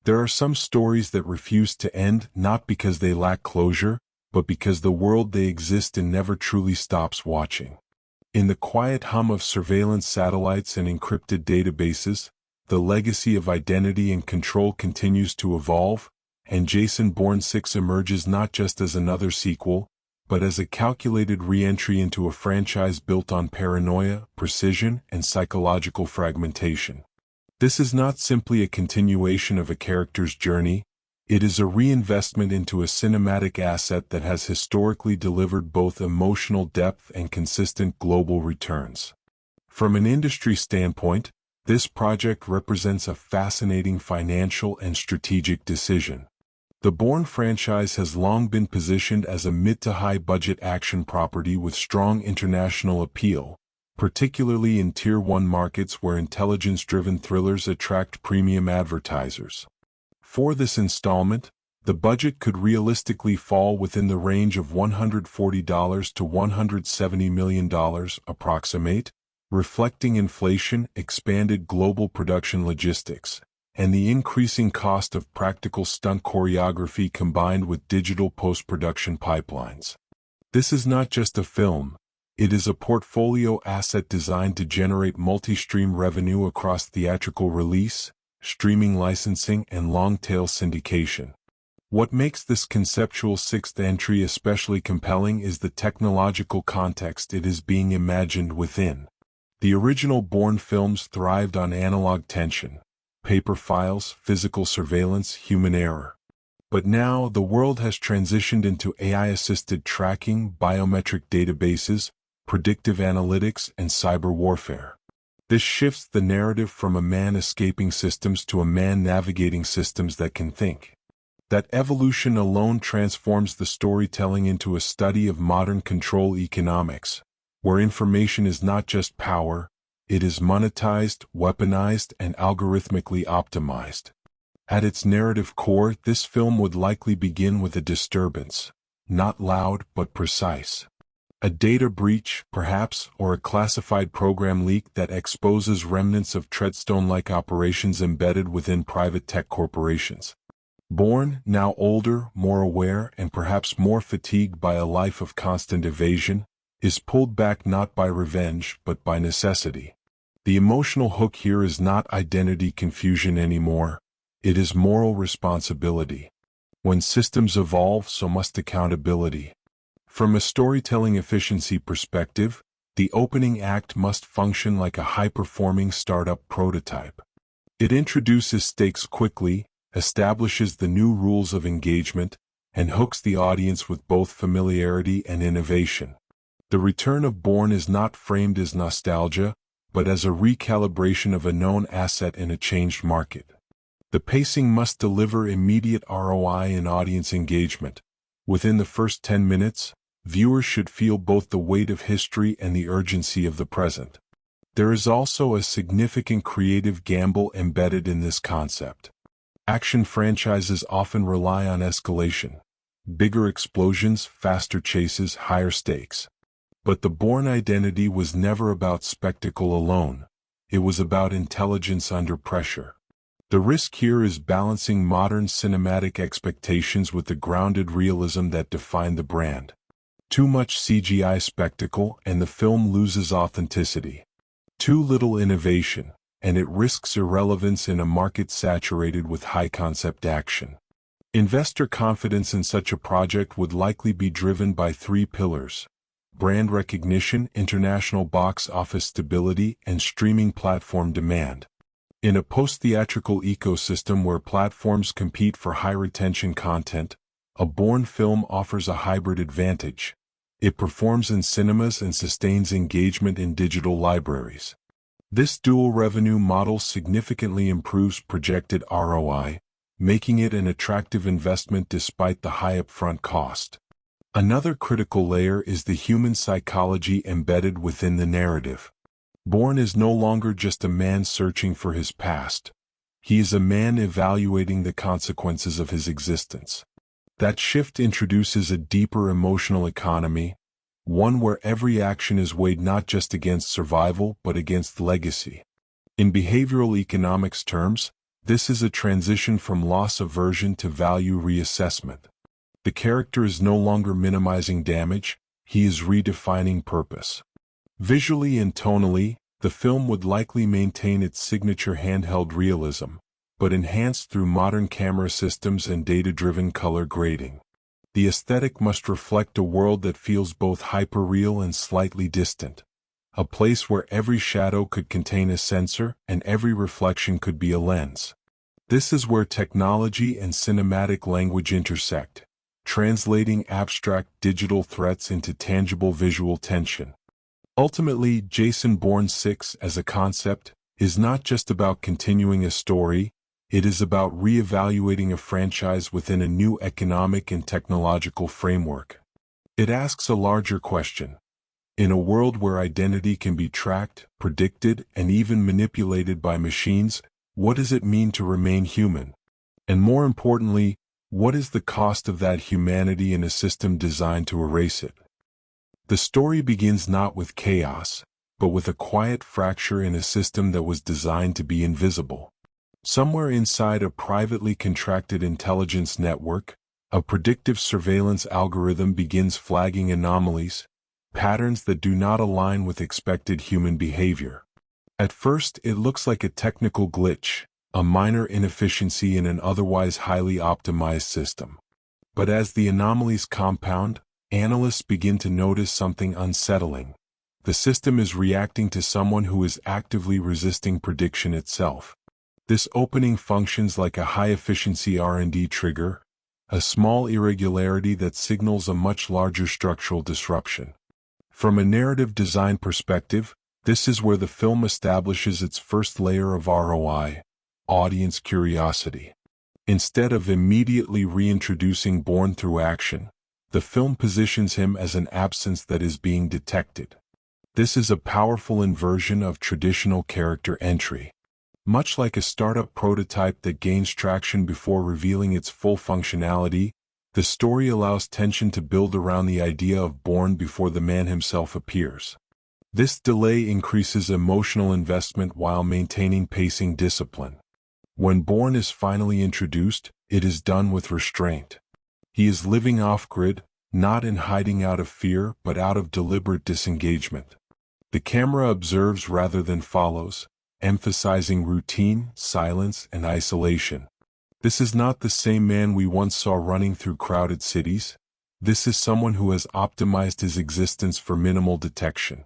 There are some stories that refuse to end not because they lack closure, but because the world they exist in never truly stops watching. In the quiet hum of surveillance satellites and encrypted databases, the legacy of identity and control continues to evolve, and Jason Bourne 6 emerges not just as another sequel, but as a calculated re-entry into a franchise built on paranoia, precision, and psychological fragmentation. This is not simply a continuation of a character's journey, it is a reinvestment into a cinematic asset that has historically delivered both emotional depth and consistent global returns. From an industry standpoint, this project represents a fascinating financial and strategic decision. The Bourne franchise has long been positioned as a mid to high budget action property with strong international appeal, particularly in Tier 1 markets where intelligence-driven thrillers attract premium advertisers. For this installment, the budget could realistically fall within the range of $140 to $170 million approximate, reflecting inflation, expanded global production logistics, and the increasing cost of practical stunt choreography combined with digital post-production pipelines. This is not just a film, it is a portfolio asset designed to generate multi-stream revenue across theatrical release, streaming licensing, and long-tail syndication. What makes this conceptual sixth entry especially compelling is the technological context it is being imagined within. The original Bourne films thrived on analog tension, paper files, physical surveillance, human error. But now the world has transitioned into AI-assisted tracking, biometric databases, predictive analytics, and cyber warfare. This shifts the narrative from a man escaping systems to a man navigating systems that can think. That evolution alone transforms the storytelling into a study of modern control economics, where information is not just power, it is monetized, weaponized, and algorithmically optimized. At its narrative core, this film would likely begin with a disturbance, not loud but precise. A data breach, perhaps, or a classified program leak that exposes remnants of Treadstone-like operations embedded within private tech corporations. Bourne, now older, more aware, and perhaps more fatigued by a life of constant evasion, is pulled back not by revenge but by necessity. The emotional hook here is not identity confusion anymore, it is moral responsibility. When systems evolve, so must accountability. From a storytelling efficiency perspective, the opening act must function like a high-performing startup prototype. It introduces stakes quickly, establishes the new rules of engagement, and hooks the audience with both familiarity and innovation. The return of Bourne is not framed as nostalgia, but as a recalibration of a known asset in a changed market. The pacing must deliver immediate ROI and audience engagement. Within the first 10 minutes, viewers should feel both the weight of history and the urgency of the present. There is also a significant creative gamble embedded in this concept. Action franchises often rely on escalation. Bigger explosions, faster chases, higher stakes. But the Bourne identity was never about spectacle alone. It was about intelligence under pressure. The risk here is balancing modern cinematic expectations with the grounded realism that defined the brand. Too much CGI spectacle and the film loses authenticity. Too little innovation, and it risks irrelevance in a market saturated with high-concept action. Investor confidence in such a project would likely be driven by three pillars: brand recognition, international box office stability, and streaming platform demand. In a post-theatrical ecosystem where platforms compete for high-retention content, a Bourne film offers a hybrid advantage. It performs in cinemas and sustains engagement in digital libraries. This dual revenue model significantly improves projected ROI, making it an attractive investment despite the high upfront cost. Another critical layer is the human psychology embedded within the narrative. Bourne is no longer just a man searching for his past. He is a man evaluating the consequences of his existence. That shift introduces a deeper emotional economy, one where every action is weighed not just against survival but against legacy. In behavioral economics terms, This is a transition from loss aversion to value reassessment. The character is no longer minimizing damage, he is redefining purpose. Visually and tonally, the film would likely maintain its signature handheld realism, but enhanced through modern camera systems and data-driven color grading. The aesthetic must reflect a world that feels both hyper-real and slightly distant, a place where every shadow could contain a sensor and every reflection could be a lens. This is where technology and cinematic language intersect, translating abstract digital threats into tangible visual tension. Ultimately, Jason Bourne 6 as a concept is not just about continuing a story, it is about re-evaluating a franchise within a new economic and technological framework. It asks a larger question. In a world where identity can be tracked, predicted, and even manipulated by machines, what does it mean to remain human? And more importantly, what is the cost of that humanity in a system designed to erase it? The story begins not with chaos, but with a quiet fracture in a system that was designed to be invisible. Somewhere inside a privately contracted intelligence network, a predictive surveillance algorithm begins flagging anomalies, patterns that do not align with expected human behavior. At first, it looks like a technical glitch, a minor inefficiency in an otherwise highly optimized system. But as the anomalies compound, analysts begin to notice something unsettling. The system is reacting to someone who is actively resisting prediction itself. This opening functions like a high-efficiency R&D trigger, a small irregularity that signals a much larger structural disruption. From a narrative design perspective, this is where the film establishes its first layer of ROI, audience curiosity. Instead of immediately reintroducing Bourne through action, the film positions him as an absence that is being detected. This is a powerful inversion of traditional character entry. Much like a startup prototype that gains traction before revealing its full functionality, the story allows tension to build around the idea of Bourne before the man himself appears. This delay increases emotional investment while maintaining pacing discipline. When Bourne is finally introduced, it is done with restraint. He is living off-grid, not in hiding out of fear but out of deliberate disengagement. The camera observes rather than follows, emphasizing routine, silence, and isolation. This is not the same man we once saw running through crowded cities. This is someone who has optimized his existence for minimal detection.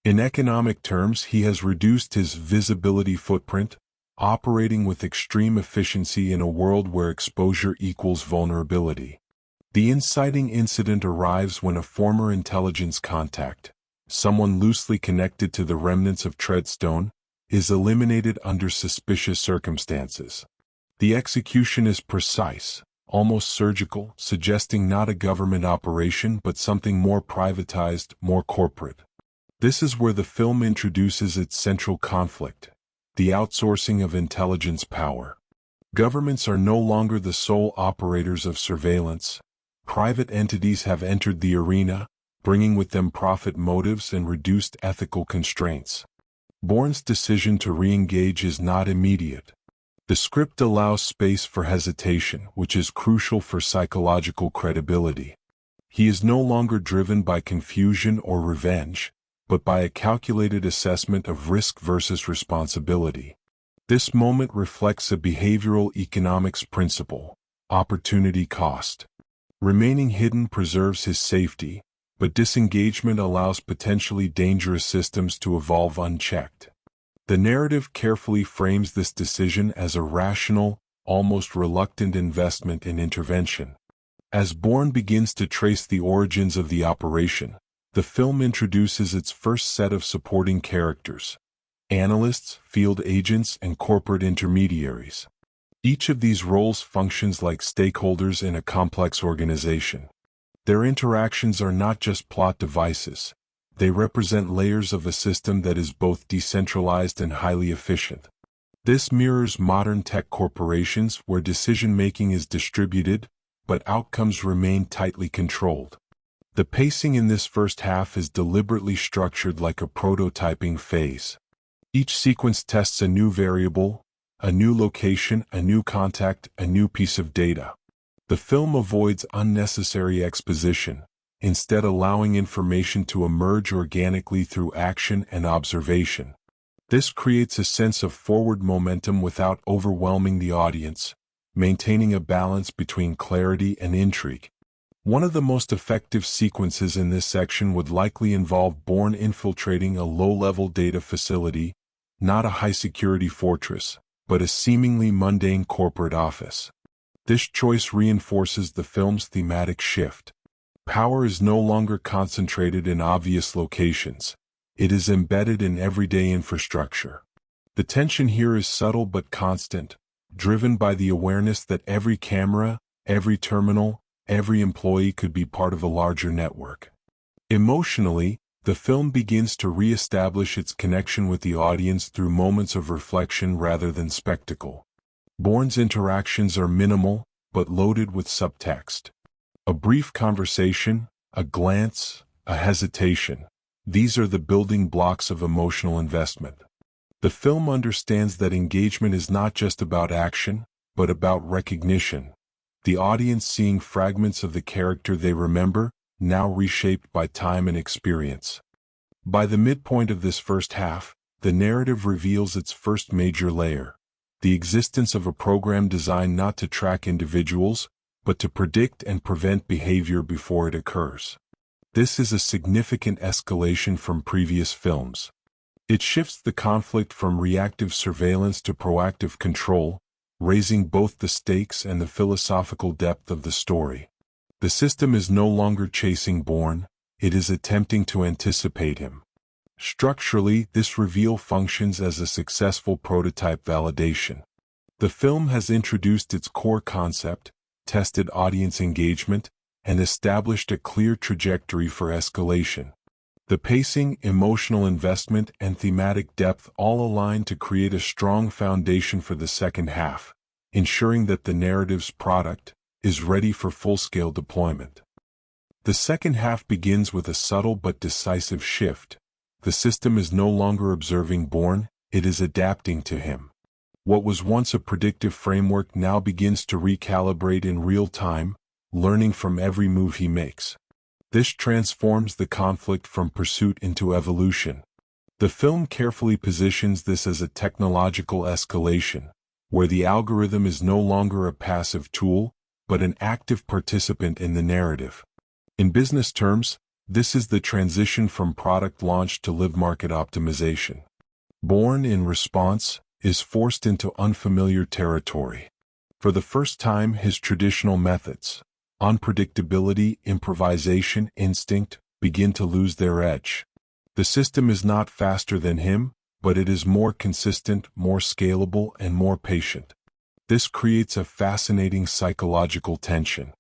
In economic terms, he has reduced his visibility footprint, operating with extreme efficiency in a world where exposure equals vulnerability. The inciting incident arrives when a former intelligence contact, someone loosely connected to the remnants of Treadstone, is eliminated under suspicious circumstances. The execution is precise, almost surgical, suggesting not a government operation but something more privatized, more corporate. This is where the film introduces its central conflict, the outsourcing of intelligence power. Governments are no longer the sole operators of surveillance. Private entities have entered the arena, bringing with them profit motives and reduced ethical constraints. Bourne's decision to re-engage is not immediate. The script allows space for hesitation, which is crucial for psychological credibility. He is no longer driven by confusion or revenge, but by a calculated assessment of risk versus responsibility. This moment reflects a behavioral economics principle, opportunity cost. Remaining hidden preserves his safety, but disengagement allows potentially dangerous systems to evolve unchecked. The narrative carefully frames this decision as a rational, almost reluctant investment in intervention. As Bourne begins to trace the origins of the operation, the film introduces its first set of supporting characters: analysts, field agents, and corporate intermediaries. Each of these roles functions like stakeholders in a complex organization. Their interactions are not just plot devices. They represent layers of a system that is both decentralized and highly efficient. This mirrors modern tech corporations where decision-making is distributed, but outcomes remain tightly controlled. The pacing in this first half is deliberately structured like a prototyping phase. Each sequence tests a new variable, a new location, a new contact, a new piece of data. The film avoids unnecessary exposition, instead allowing information to emerge organically through action and observation. This creates a sense of forward momentum without overwhelming the audience, maintaining a balance between clarity and intrigue. One of the most effective sequences in this section would likely involve Bourne infiltrating a low-level data facility, not a high-security fortress, but a seemingly mundane corporate office. This choice reinforces the film's thematic shift. Power is no longer concentrated in obvious locations. It is embedded in everyday infrastructure. The tension here is subtle but constant, driven by the awareness that every camera, every terminal, every employee could be part of a larger network. Emotionally, the film begins to re-establish its connection with the audience through moments of reflection rather than spectacle. Bourne's interactions are minimal, but loaded with subtext. A brief conversation, a glance, a hesitation. These are the building blocks of emotional investment. The film understands that engagement is not just about action, but about recognition. The audience seeing fragments of the character they remember, now reshaped by time and experience. By the midpoint of this first half, the narrative reveals its first major layer: the existence of a program designed not to track individuals, but to predict and prevent behavior before it occurs. This is a significant escalation from previous films. It shifts the conflict from reactive surveillance to proactive control, raising both the stakes and the philosophical depth of the story. The system is no longer chasing Bourne, it is attempting to anticipate him. Structurally, this reveal functions as a successful prototype validation. The film has introduced its core concept, tested audience engagement, and established a clear trajectory for escalation. The pacing, emotional investment, and thematic depth all align to create a strong foundation for the second half, ensuring that the narrative's product is ready for full-scale deployment. The second half begins with a subtle but decisive shift. The system is no longer observing Bourne, it is adapting to him. What was once a predictive framework now begins to recalibrate in real time, learning from every move he makes. This transforms the conflict from pursuit into evolution. The film carefully positions this as a technological escalation, where the algorithm is no longer a passive tool, but an active participant in the narrative. In business terms, this is the transition from product launch to live market optimization. Bourne, in response, is forced into unfamiliar territory. For the first time, his traditional methods, unpredictability, improvisation, instinct, begin to lose their edge. The system is not faster than him, but it is more consistent, more scalable, and more patient. This creates a fascinating psychological tension.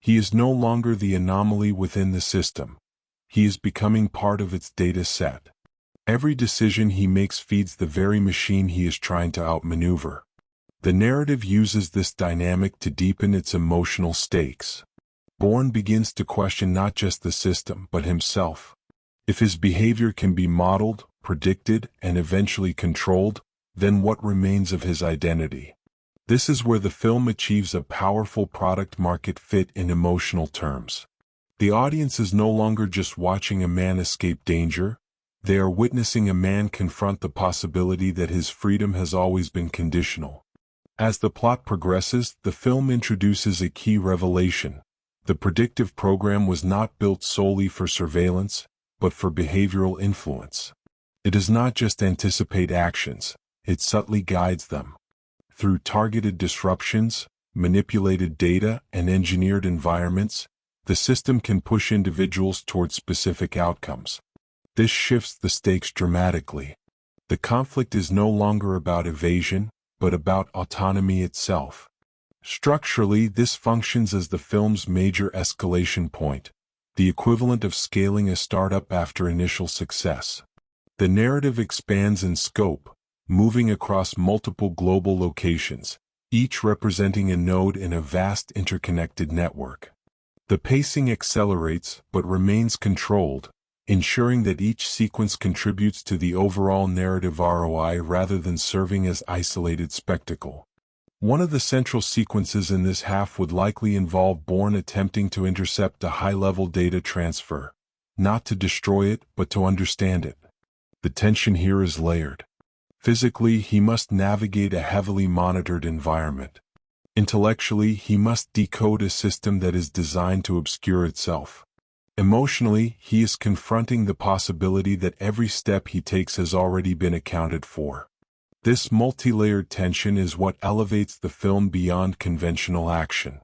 He is no longer the anomaly within the system. He is becoming part of its data set. Every decision he makes feeds the very machine he is trying to outmaneuver. The narrative uses this dynamic to deepen its emotional stakes. Bourne begins to question not just the system, but himself. If his behavior can be modeled, predicted, and eventually controlled, then what remains of his identity? This is where the film achieves a powerful product-market fit in emotional terms. The audience is no longer just watching a man escape danger, they are witnessing a man confront the possibility that his freedom has always been conditional. As the plot progresses, the film introduces a key revelation. The predictive program was not built solely for surveillance, but for behavioral influence. It does not just anticipate actions, it subtly guides them. Through targeted disruptions, manipulated data, and engineered environments, the system can push individuals towards specific outcomes. This shifts the stakes dramatically. The conflict is no longer about evasion, but about autonomy itself. Structurally, this functions as the film's major escalation point, the equivalent of scaling a startup after initial success. The narrative expands in scope, moving across multiple global locations, each representing a node in a vast interconnected network. The pacing accelerates but remains controlled, ensuring that each sequence contributes to the overall narrative ROI rather than serving as isolated spectacle. One of the central sequences in this half would likely involve Bourne attempting to intercept a high-level data transfer, not to destroy it, but to understand it. The tension here is layered. Physically, he must navigate a heavily monitored environment. Intellectually, he must decode a system that is designed to obscure itself. Emotionally, he is confronting the possibility that every step he takes has already been accounted for. This multi-layered tension is what elevates the film beyond conventional action.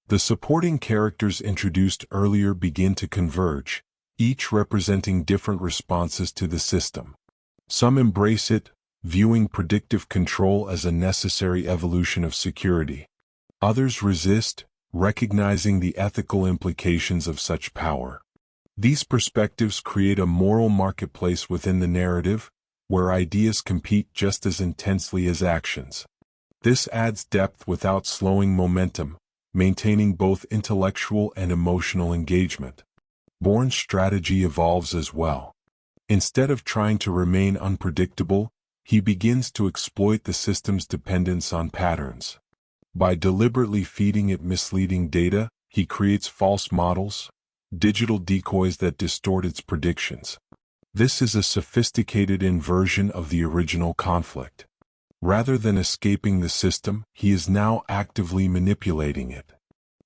The supporting characters introduced earlier begin to converge, each representing different responses to the system. Some embrace it, viewing predictive control as a necessary evolution of security. Others resist, recognizing the ethical implications of such power. These perspectives create a moral marketplace within the narrative, where ideas compete just as intensely as actions. This adds depth without slowing momentum, maintaining both intellectual and emotional engagement. Bourne's strategy evolves as well. Instead of trying to remain unpredictable, he begins to exploit the system's dependence on patterns. By deliberately feeding it misleading data, he creates false models, digital decoys that distort its predictions. This is a sophisticated inversion of the original conflict. Rather than escaping the system, he is now actively manipulating it.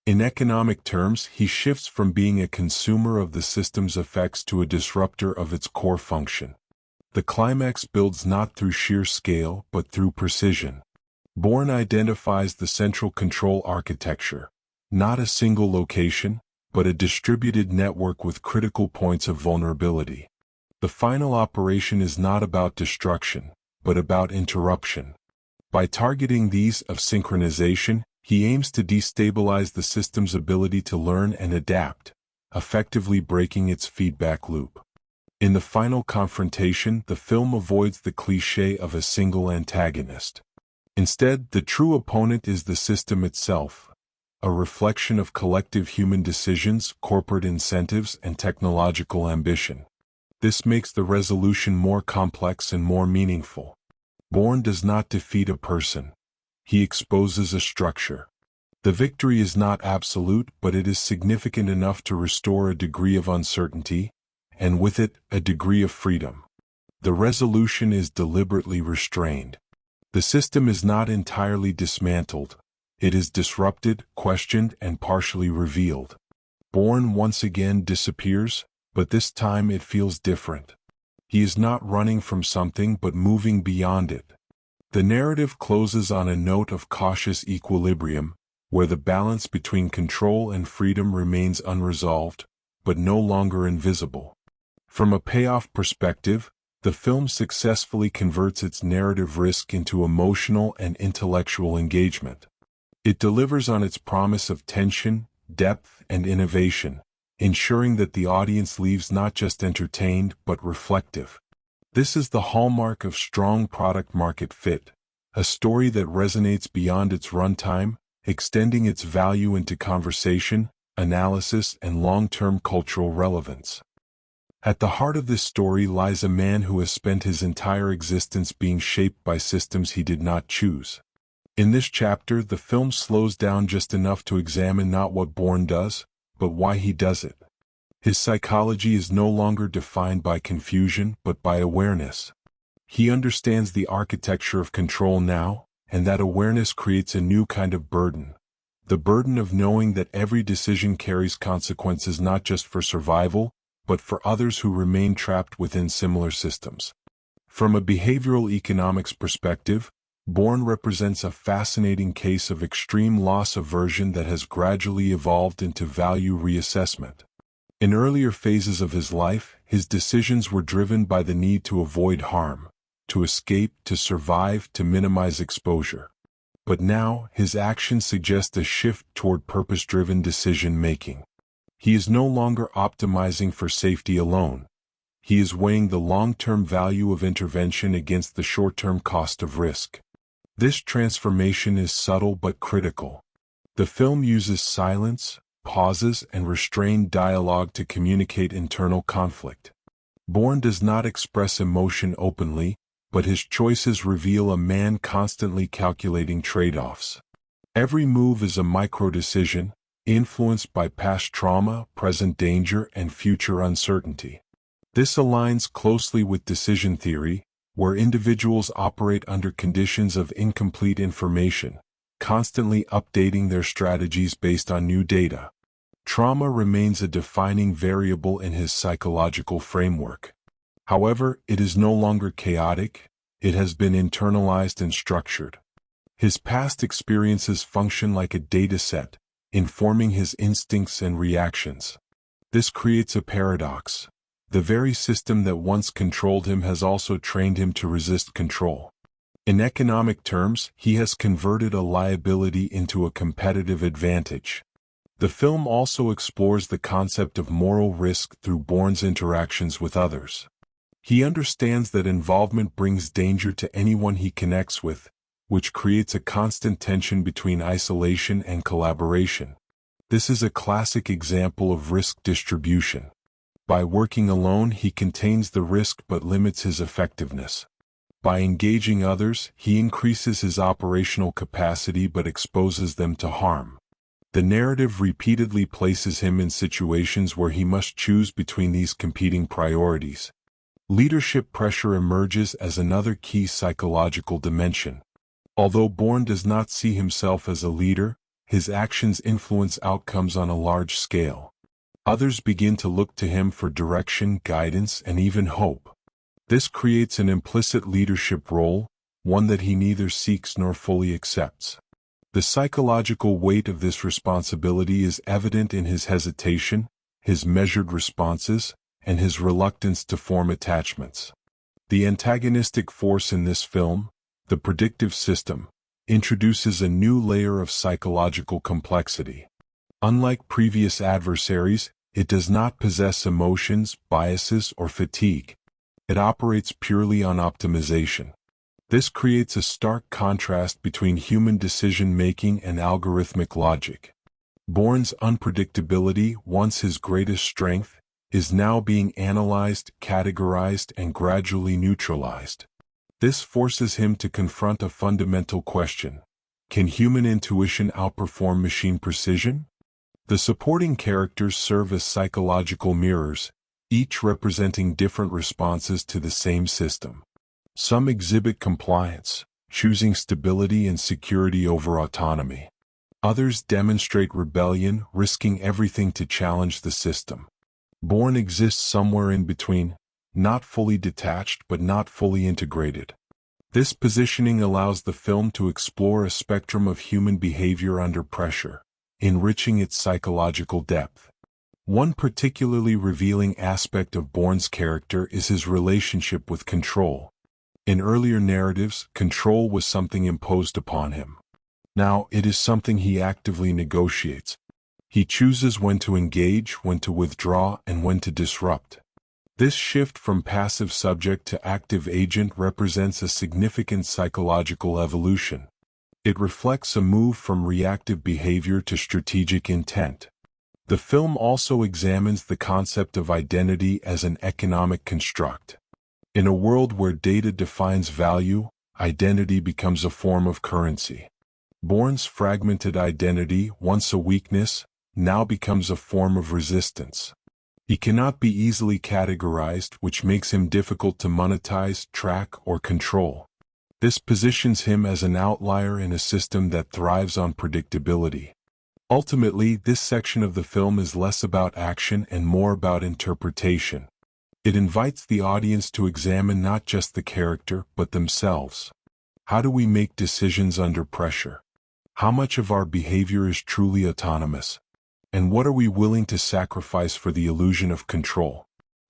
In economic terms, he shifts from being a consumer of the system's effects to a disruptor of its core function. The climax builds not through sheer scale, but through precision. Bourne identifies the central control architecture, not a single location, but a distributed network with critical points of vulnerability. The final operation is not about destruction, but about interruption. By targeting these of synchronization, he aims to destabilize the system's ability to learn and adapt, effectively breaking its feedback loop. In the final confrontation, the film avoids the cliché of a single antagonist. Instead, the true opponent is the system itself, a reflection of collective human decisions, corporate incentives, and technological ambition. This makes the resolution more complex and more meaningful. Bourne does not defeat a person. He exposes a structure. The victory is not absolute, but it is significant enough to restore a degree of uncertainty, and with it, a degree of freedom. The resolution is deliberately restrained. The system is not entirely dismantled. It is disrupted, questioned, and partially revealed. Bourne once again disappears, but this time it feels different. He is not running from something but moving beyond it. The narrative closes on a note of cautious equilibrium, where the balance between control and freedom remains unresolved, but no longer invisible. From a payoff perspective, the film successfully converts its narrative risk into emotional and intellectual engagement. It delivers on its promise of tension, depth, and innovation, ensuring that the audience leaves not just entertained but reflective. This is the hallmark of strong product-market fit, a story that resonates beyond its runtime, extending its value into conversation, analysis, and long-term cultural relevance. At the heart of this story lies a man who has spent his entire existence being shaped by systems he did not choose. In this chapter, the film slows down just enough to examine not what Bourne does, but why he does it. His psychology is no longer defined by confusion, but by awareness. He understands the architecture of control now, and that awareness creates a new kind of burden. The burden of knowing that every decision carries consequences not just for survival, but for others who remain trapped within similar systems. From a behavioral economics perspective, Bourne represents a fascinating case of extreme loss aversion that has gradually evolved into value reassessment. In earlier phases of his life, his decisions were driven by the need to avoid harm, to escape, to survive, to minimize exposure. But now, his actions suggest a shift toward purpose-driven decision-making. He is no longer optimizing for safety alone. He is weighing the long-term value of intervention against the short-term cost of risk. This transformation is subtle but critical. The film uses silence, pauses, and restrained dialogue to communicate internal conflict. Bourne does not express emotion openly, but his choices reveal a man constantly calculating trade-offs. Every move is a micro-decision, influenced by past trauma, present danger, and future uncertainty. This aligns closely with decision theory, where individuals operate under conditions of incomplete information, constantly updating their strategies based on new data. Trauma remains a defining variable in his psychological framework. However, it is no longer chaotic, it has been internalized and structured. His past experiences function like a data set, informing his instincts and reactions. This creates a paradox. The very system that once controlled him has also trained him to resist control. In economic terms, he has converted a liability into a competitive advantage. The film also explores the concept of moral risk through Bourne's interactions with others. He understands that involvement brings danger to anyone he connects with, which creates a constant tension between isolation and collaboration. This is a classic example of risk distribution. By working alone, he contains the risk but limits his effectiveness. By engaging others, he increases his operational capacity but exposes them to harm. The narrative repeatedly places him in situations where he must choose between these competing priorities. Leadership pressure emerges as another key psychological dimension. Although Bourne does not see himself as a leader, his actions influence outcomes on a large scale. Others begin to look to him for direction, guidance, and even hope. This creates an implicit leadership role, one that he neither seeks nor fully accepts. The psychological weight of this responsibility is evident in his hesitation, his measured responses, and his reluctance to form attachments. The antagonistic force in this film, the predictive system, introduces a new layer of psychological complexity. Unlike previous adversaries, it does not possess emotions, biases, or fatigue. It operates purely on optimization. This creates a stark contrast between human decision-making and algorithmic logic. Bourne's unpredictability, once his greatest strength, is now being analyzed, categorized, and gradually neutralized. This forces him to confront a fundamental question: can human intuition outperform machine precision? The supporting characters serve as psychological mirrors, each representing different responses to the same system. Some exhibit compliance, choosing stability and security over autonomy. Others demonstrate rebellion, risking everything to challenge the system. Bourne exists somewhere in between, not fully detached but not fully integrated. This positioning allows the film to explore a spectrum of human behavior under pressure, enriching its psychological depth. One particularly revealing aspect of Bourne's character is his relationship with control. In earlier narratives, control was something imposed upon him. Now, it is something he actively negotiates. He chooses when to engage, when to withdraw, and when to disrupt. This shift from passive subject to active agent represents a significant psychological evolution. It reflects a move from reactive behavior to strategic intent. The film also examines the concept of identity as an economic construct. In a world where data defines value, identity becomes a form of currency. Bourne's fragmented identity, once a weakness, now becomes a form of resistance. He cannot be easily categorized, which makes him difficult to monetize, track, or control. This positions him as an outlier in a system that thrives on predictability. Ultimately, this section of the film is less about action and more about interpretation. It invites the audience to examine not just the character, but themselves. How do we make decisions under pressure? How much of our behavior is truly autonomous? And what are we willing to sacrifice for the illusion of control?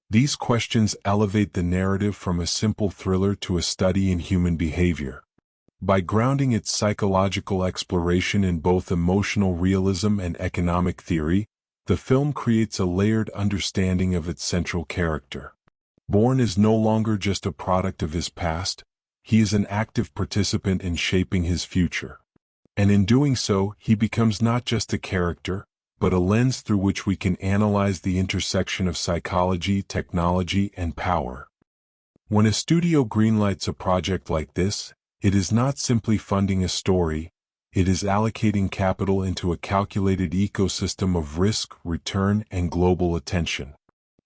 These questions elevate the narrative from a simple thriller to a study in human behavior. By grounding its psychological exploration in both emotional realism and economic theory, the film creates a layered understanding of its central character. Bourne is no longer just a product of his past, he is an active participant in shaping his future. And in doing so, he becomes not just a character, but a lens through which we can analyze the intersection of psychology, technology, and power. When a studio greenlights a project like this, it is not simply funding a story, it is allocating capital into a calculated ecosystem of risk, return, and global attention.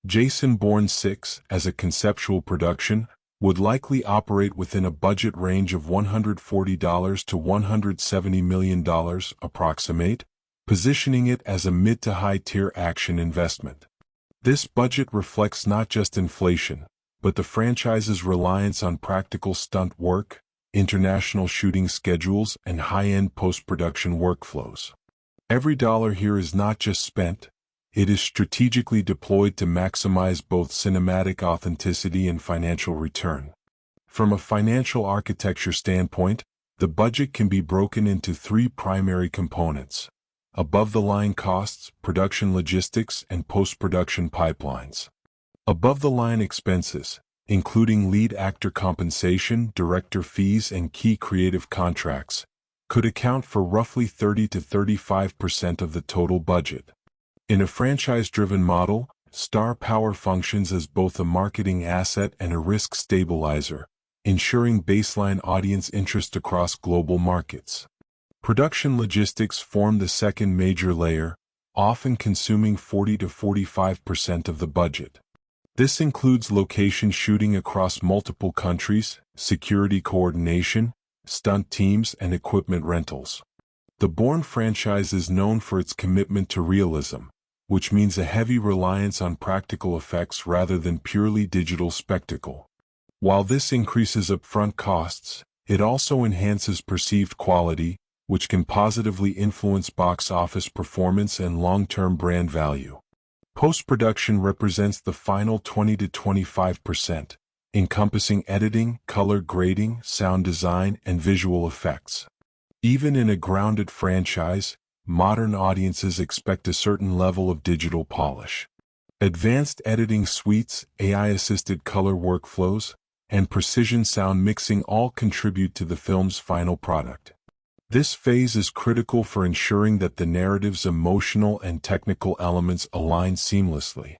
Jason Bourne 6, as a conceptual production, would likely operate within a budget range of $140 to $170 million approximate, positioning it as a mid to high-tier action investment. This budget reflects not just inflation, but the franchise's reliance on practical stunt work, international shooting schedules, and high-end post-production workflows. Every dollar here is not just spent, it is strategically deployed to maximize both cinematic authenticity and financial return. From a financial architecture standpoint, the budget can be broken into three primary components: above-the-line costs, production logistics, and post-production pipelines. Above-the-line expenses, including lead actor compensation, director fees, and key creative contracts, could account for roughly 30 to 35% of the total budget. In a franchise-driven model, star power functions as both a marketing asset and a risk stabilizer, ensuring baseline audience interest across global markets. Production logistics form the second major layer, often consuming 40 to 45% of the budget. This includes location shooting across multiple countries, security coordination, stunt teams, and equipment rentals. The Bourne franchise is known for its commitment to realism, which means a heavy reliance on practical effects rather than purely digital spectacle. While this increases upfront costs, it also enhances perceived quality, which can positively influence box office performance and long-term brand value. Post-production represents the final 20 to 25%, encompassing editing, color grading, sound design, and visual effects. Even in a grounded franchise, modern audiences expect a certain level of digital polish. Advanced editing suites, AI-assisted color workflows, and precision sound mixing all contribute to the film's final product. This phase is critical for ensuring that the narrative's emotional and technical elements align seamlessly.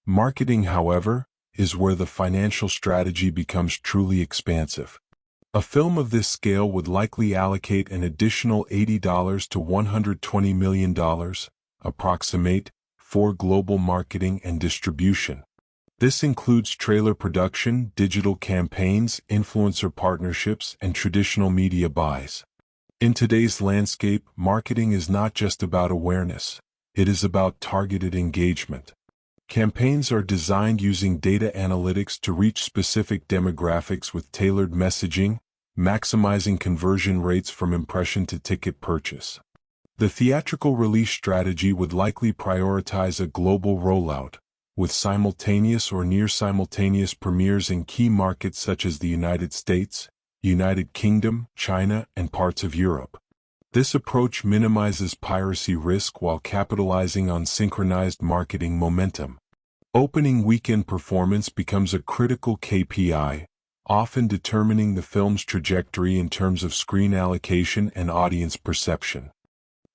Marketing, however, is where the financial strategy becomes truly expansive. A film of this scale would likely allocate an additional $80 to $120 million, approximate, for global marketing and distribution. This includes trailer production, digital campaigns, influencer partnerships, and traditional media buys. In today's landscape, marketing is not just about awareness, it is about targeted engagement. Campaigns are designed using data analytics to reach specific demographics with tailored messaging, maximizing conversion rates from impression to ticket purchase. The theatrical release strategy would likely prioritize a global rollout, with simultaneous or near-simultaneous premieres in key markets such as the United States, United Kingdom, China, and parts of Europe. This approach minimizes piracy risk while capitalizing on synchronized marketing momentum. Opening weekend performance becomes a critical KPI, often determining the film's trajectory in terms of screen allocation and audience perception.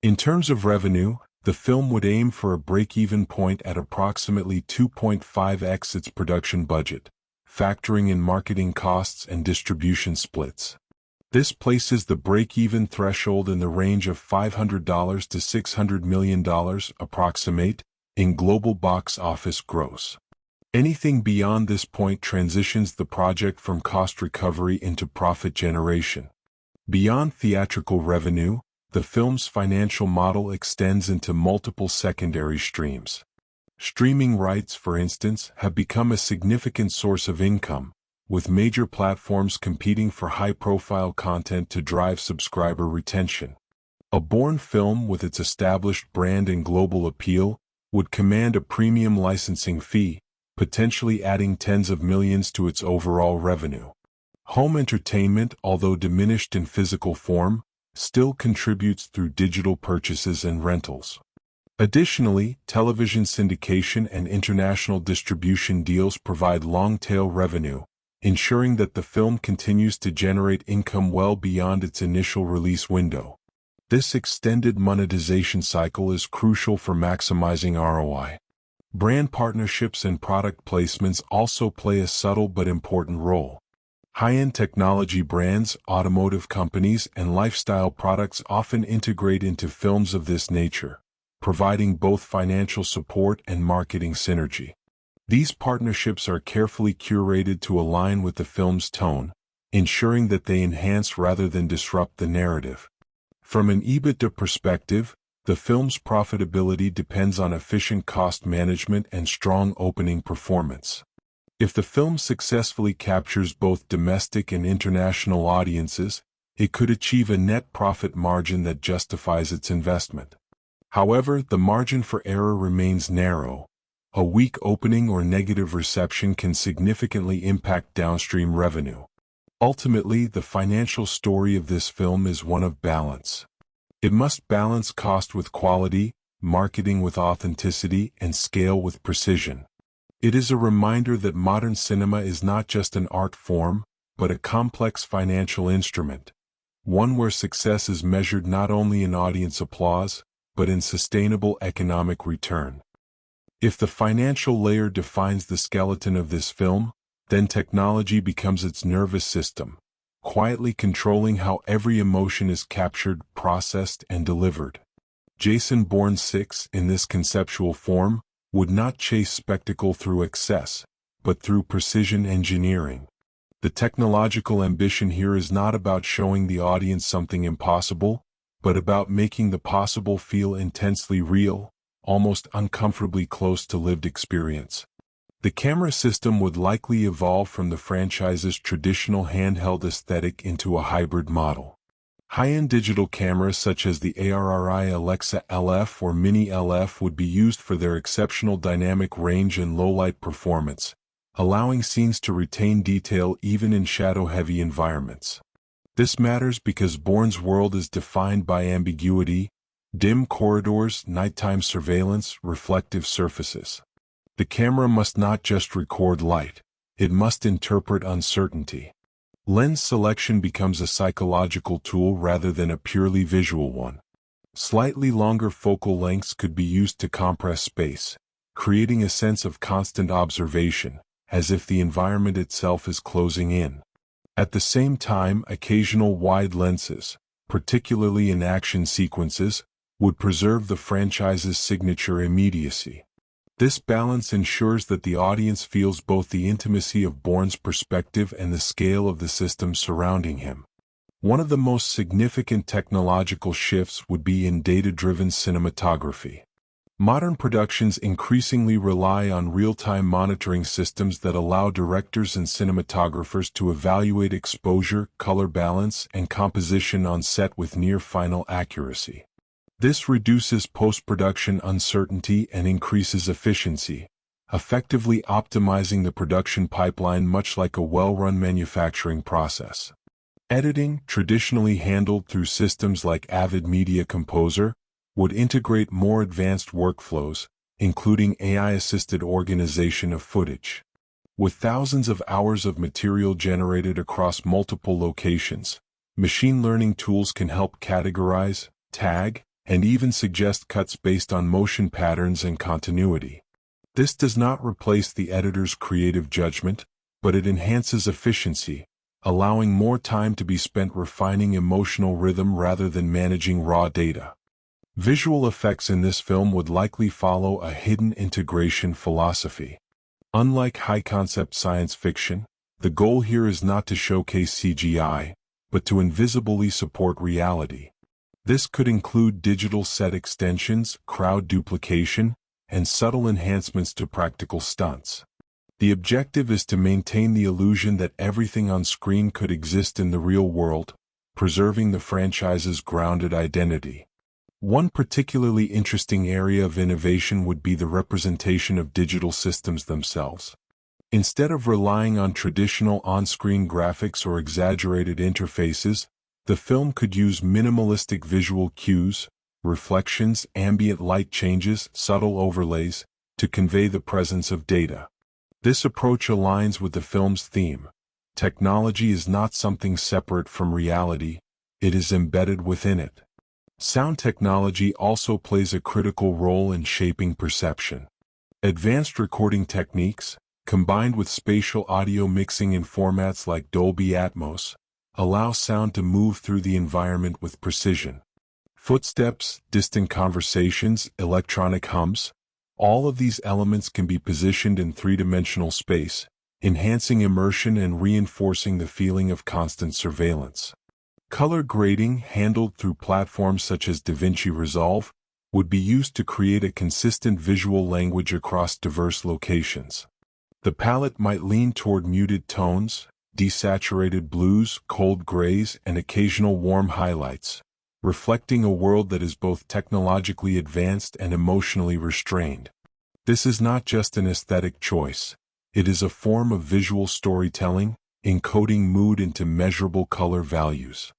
In terms of revenue, the film would aim for a break-even point at approximately 2.5x its production budget, factoring in marketing costs and distribution splits. This places the break-even threshold in the range of $500 to $600 million, approximate, in global box office gross. Anything beyond this point transitions the project from cost recovery into profit generation. Beyond theatrical revenue, the film's financial model extends into multiple secondary streams. Streaming rights, for instance, have become a significant source of income, with major platforms competing for high-profile content to drive subscriber retention. A Bourne film with its established brand and global appeal would command a premium licensing fee, potentially adding tens of millions to its overall revenue. Home entertainment, although diminished in physical form, still contributes through digital purchases and rentals. Additionally, television syndication and international distribution deals provide long-tail revenue, ensuring that the film continues to generate income well beyond its initial release window. This extended monetization cycle is crucial for maximizing ROI. Brand partnerships and product placements also play a subtle but important role. High-end technology brands, automotive companies, and lifestyle products often integrate into films of this nature, providing both financial support and marketing synergy. These partnerships are carefully curated to align with the film's tone, ensuring that they enhance rather than disrupt the narrative. From an EBITDA perspective, the film's profitability depends on efficient cost management and strong opening performance. If the film successfully captures both domestic and international audiences, it could achieve a net profit margin that justifies its investment. However, the margin for error remains narrow. A weak opening or negative reception can significantly impact downstream revenue. Ultimately, the financial story of this film is one of balance. It must balance cost with quality, marketing with authenticity, and scale with precision. It is a reminder that modern cinema is not just an art form, but a complex financial instrument, one where success is measured not only in audience applause, but in sustainable economic return. If the financial layer defines the skeleton of this film, then technology becomes its nervous system, quietly controlling how every emotion is captured, processed, and delivered. Jason Bourne 6, in this conceptual form, would not chase spectacle through excess, but through precision engineering. The technological ambition here is not about showing the audience something impossible, but about making the possible feel intensely real, almost uncomfortably close to lived experience. The camera system would likely evolve from the franchise's traditional handheld aesthetic into a hybrid model. High-end digital cameras such as the ARRI ALEXA LF or Mini LF would be used for their exceptional dynamic range and low-light performance, allowing scenes to retain detail even in shadow-heavy environments. This matters because Bourne's world is defined by ambiguity, dim corridors, nighttime surveillance, reflective surfaces. The camera must not just record light, it must interpret uncertainty. Lens selection becomes a psychological tool rather than a purely visual one. Slightly longer focal lengths could be used to compress space, creating a sense of constant observation, as if the environment itself is closing in. At the same time, occasional wide lenses, particularly in action sequences, would preserve the franchise's signature immediacy. This balance ensures that the audience feels both the intimacy of Bourne's perspective and the scale of the system surrounding him. One of the most significant technological shifts would be in data-driven cinematography. Modern productions increasingly rely on real-time monitoring systems that allow directors and cinematographers to evaluate exposure, color balance, and composition on set with near-final accuracy. This reduces post-production uncertainty and increases efficiency, effectively optimizing the production pipeline much like a well-run manufacturing process. Editing, traditionally handled through systems like Avid Media Composer, would integrate more advanced workflows, including AI-assisted organization of footage. With thousands of hours of material generated across multiple locations, machine learning tools can help categorize, tag, and even suggest cuts based on motion patterns and continuity. This does not replace the editor's creative judgment, but it enhances efficiency, allowing more time to be spent refining emotional rhythm rather than managing raw data. Visual effects in this film would likely follow a hidden integration philosophy. Unlike high-concept science fiction, the goal here is not to showcase CGI, but to invisibly support reality. This could include digital set extensions, crowd duplication, and subtle enhancements to practical stunts. The objective is to maintain the illusion that everything on screen could exist in the real world, preserving the franchise's grounded identity. One particularly interesting area of innovation would be the representation of digital systems themselves. Instead of relying on traditional on-screen graphics or exaggerated interfaces, the film could use minimalistic visual cues, reflections, ambient light changes, subtle overlays, to convey the presence of data. This approach aligns with the film's theme. Technology is not something separate from reality, it is embedded within it. Sound technology also plays a critical role in shaping perception. Advanced recording techniques, combined with spatial audio mixing in formats like Dolby Atmos, allow sound to move through the environment with precision. Footsteps, distant conversations, electronic hums, all of these elements can be positioned in three-dimensional space, enhancing immersion and reinforcing the feeling of constant surveillance. Color grading, handled through platforms such as DaVinci Resolve, would be used to create a consistent visual language across diverse locations. The palette might lean toward muted tones, desaturated blues, cold grays, and occasional warm highlights, reflecting a world that is both technologically advanced and emotionally restrained. This is not just an aesthetic choice. It is a form of visual storytelling, encoding mood into measurable color values.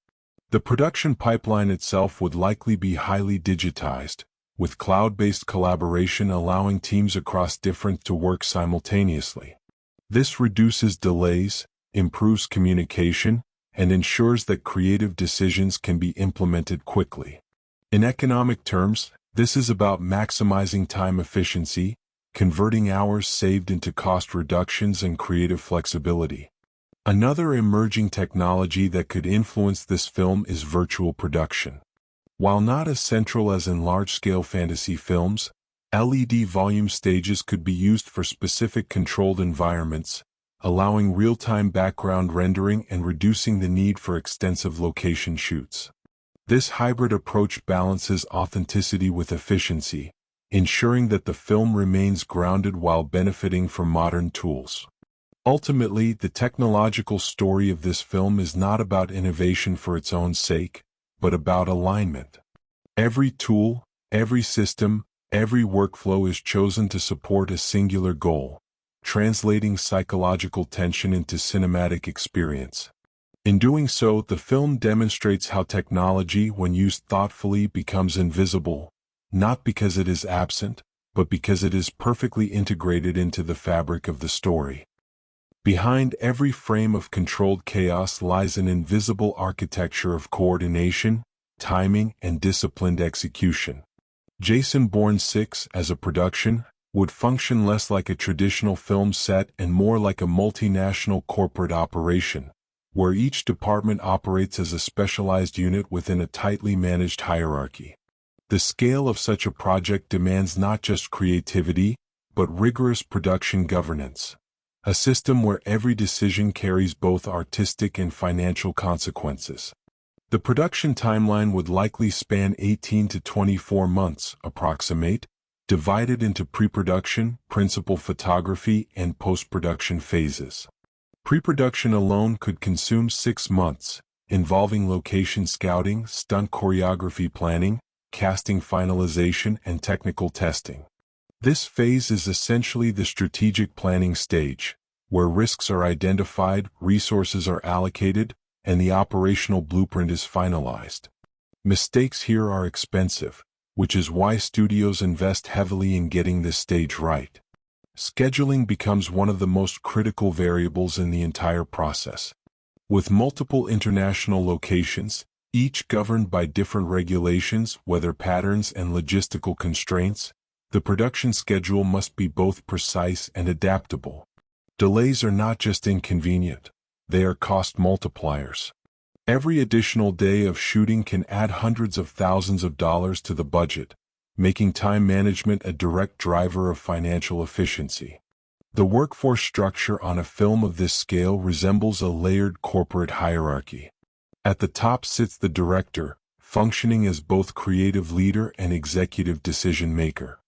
The production pipeline itself would likely be highly digitized, with cloud-based collaboration allowing teams across different to work simultaneously. This reduces delays, improves communication, and ensures that creative decisions can be implemented quickly. In economic terms, this is about maximizing time efficiency, converting hours saved into cost reductions and creative flexibility. Another emerging technology that could influence this film is virtual production. While not as central as in large-scale fantasy films, LED volume stages could be used for specific controlled environments, allowing real-time background rendering and reducing the need for extensive location shoots. This hybrid approach balances authenticity with efficiency, ensuring that the film remains grounded while benefiting from modern tools. Ultimately, the technological story of this film is not about innovation for its own sake, but about alignment. Every tool, every system, every workflow is chosen to support a singular goal, translating psychological tension into cinematic experience. In doing so, the film demonstrates how technology, when used thoughtfully, becomes invisible, not because it is absent, but because it is perfectly integrated into the fabric of the story. Behind every frame of controlled chaos lies an invisible architecture of coordination, timing, and disciplined execution. Jason Bourne 6, as a production, would function less like a traditional film set and more like a multinational corporate operation, where each department operates as a specialized unit within a tightly managed hierarchy. The scale of such a project demands not just creativity, but rigorous production governance. A system where every decision carries both artistic and financial consequences. The production timeline would likely span 18 to 24 months, approximate, divided into pre-production, principal photography, and post-production phases. Pre-production alone could consume 6 months, involving location scouting, stunt choreography planning, casting finalization, and technical testing. This phase is essentially the strategic planning stage, where risks are identified, resources are allocated, and the operational blueprint is finalized. Mistakes here are expensive, which is why studios invest heavily in getting this stage right. Scheduling becomes one of the most critical variables in the entire process. With multiple international locations, each governed by different regulations, weather patterns, and logistical constraints, the production schedule must be both precise and adaptable. Delays are not just inconvenient, they are cost multipliers. Every additional day of shooting can add hundreds of thousands of dollars to the budget, making time management a direct driver of financial efficiency. The workforce structure on a film of this scale resembles a layered corporate hierarchy. At the top sits the director, functioning as both creative leader and executive decision maker.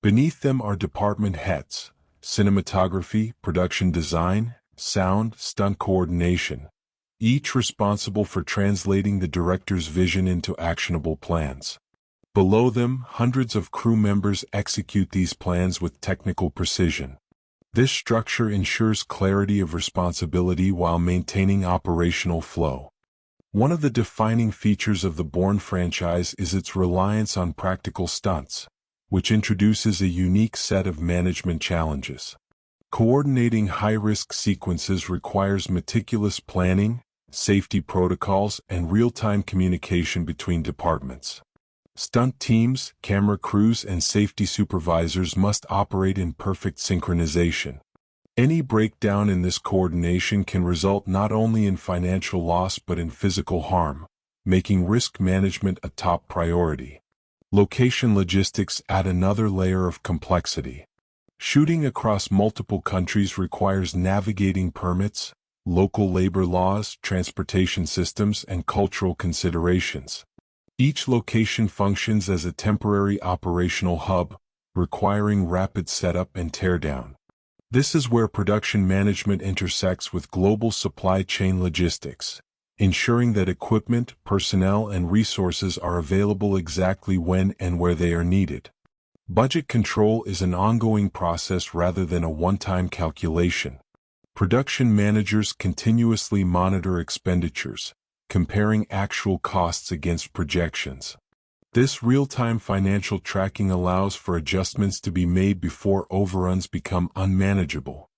Beneath them are department heads, cinematography, production design, sound, stunt coordination, each responsible for translating the director's vision into actionable plans. Below them, hundreds of crew members execute these plans with technical precision. This structure ensures clarity of responsibility while maintaining operational flow. One of the defining features of the Bourne franchise is its reliance on practical stunts, which introduces a unique set of management challenges. Coordinating high-risk sequences requires meticulous planning, safety protocols, and real-time communication between departments. Stunt teams, camera crews, and safety supervisors must operate in perfect synchronization. Any breakdown in this coordination can result not only in financial loss but in physical harm, making risk management a top priority. Location logistics add another layer of complexity. Shooting across multiple countries requires navigating permits, local labor laws, transportation systems, and cultural considerations. Each location functions as a temporary operational hub, requiring rapid setup and teardown. This is where production management intersects with global supply chain logistics, ensuring that equipment, personnel, and resources are available exactly when and where they are needed. Budget control is an ongoing process rather than a one-time calculation. Production managers continuously monitor expenditures, comparing actual costs against projections. This real-time financial tracking allows for adjustments to be made before overruns become unmanageable.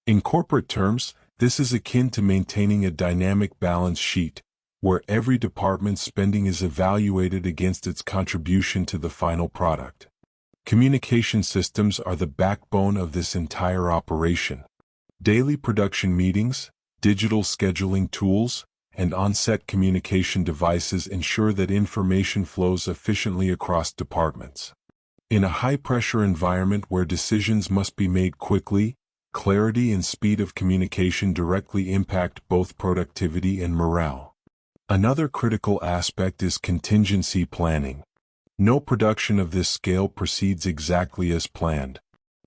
In corporate terms, this is akin to maintaining a dynamic balance sheet, where every department's spending is evaluated against its contribution to the final product. Communication systems are the backbone of this entire operation. Daily production meetings, digital scheduling tools, and on-set communication devices ensure that information flows efficiently across departments. In a high-pressure environment where decisions must be made quickly, clarity and speed of communication directly impact both productivity and morale. Another critical aspect is contingency planning. No production of this scale proceeds exactly as planned.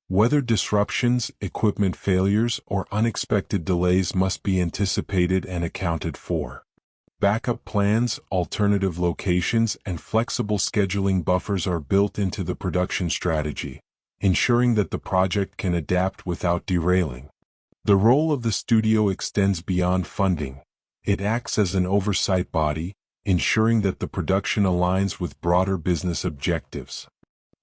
Weather disruptions, equipment failures, or unexpected delays must be anticipated and accounted for. Backup plans, alternative locations, and flexible scheduling buffers are built into the production strategy, ensuring that the project can adapt without derailing. The role of the studio extends beyond funding. It acts as an oversight body, ensuring that the production aligns with broader business objectives.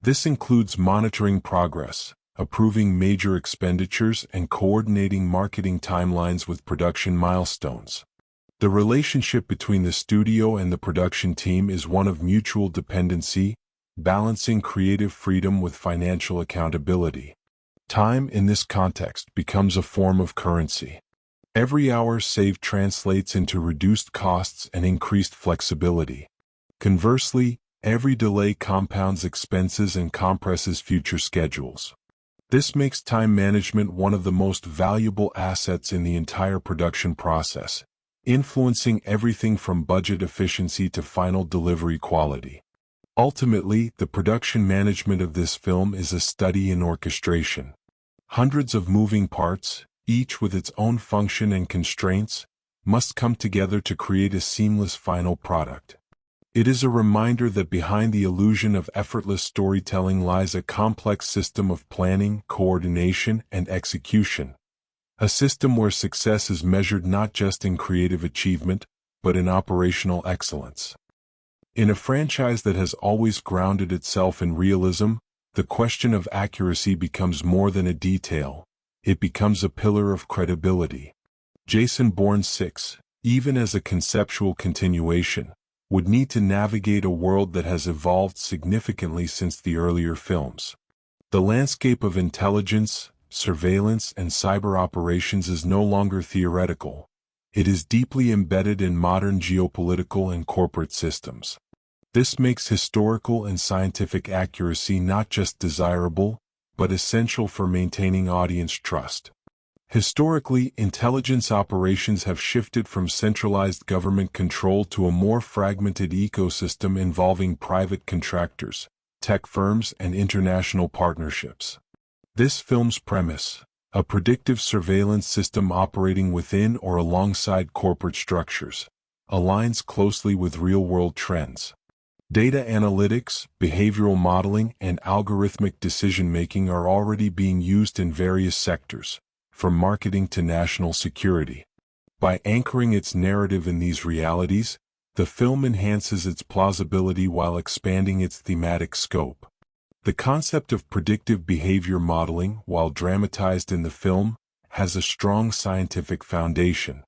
This includes monitoring progress, approving major expenditures, and coordinating marketing timelines with production milestones. The relationship between the studio and the production team is one of mutual dependency, balancing creative freedom with financial accountability. Time in this context becomes a form of currency. Every hour saved translates into reduced costs and increased flexibility. Conversely, every delay compounds expenses and compresses future schedules. This makes time management one of the most valuable assets in the entire production process, influencing everything from budget efficiency to final delivery quality. Ultimately, the production management of this film is a study in orchestration. Hundreds of moving parts, each with its own function and constraints, must come together to create a seamless final product. It is a reminder that behind the illusion of effortless storytelling lies a complex system of planning, coordination, and execution. A system where success is measured not just in creative achievement, but in operational excellence. In a franchise that has always grounded itself in realism, the question of accuracy becomes more than a detail. It becomes a pillar of credibility. Jason Bourne 6, even as a conceptual continuation, would need to navigate a world that has evolved significantly since the earlier films. The landscape of intelligence, surveillance, and cyber operations is no longer theoretical. It is deeply embedded in modern geopolitical and corporate systems. This makes historical and scientific accuracy not just desirable, but essential for maintaining audience trust. Historically, intelligence operations have shifted from centralized government control to a more fragmented ecosystem involving private contractors, tech firms, and international partnerships. This film's premise, a predictive surveillance system operating within or alongside corporate structures, aligns closely with real-world trends. Data analytics, behavioral modeling, and algorithmic decision-making are already being used in various sectors, from marketing to national security. By anchoring its narrative in these realities, the film enhances its plausibility while expanding its thematic scope. The concept of predictive behavior modeling, while dramatized in the film, has a strong scientific foundation.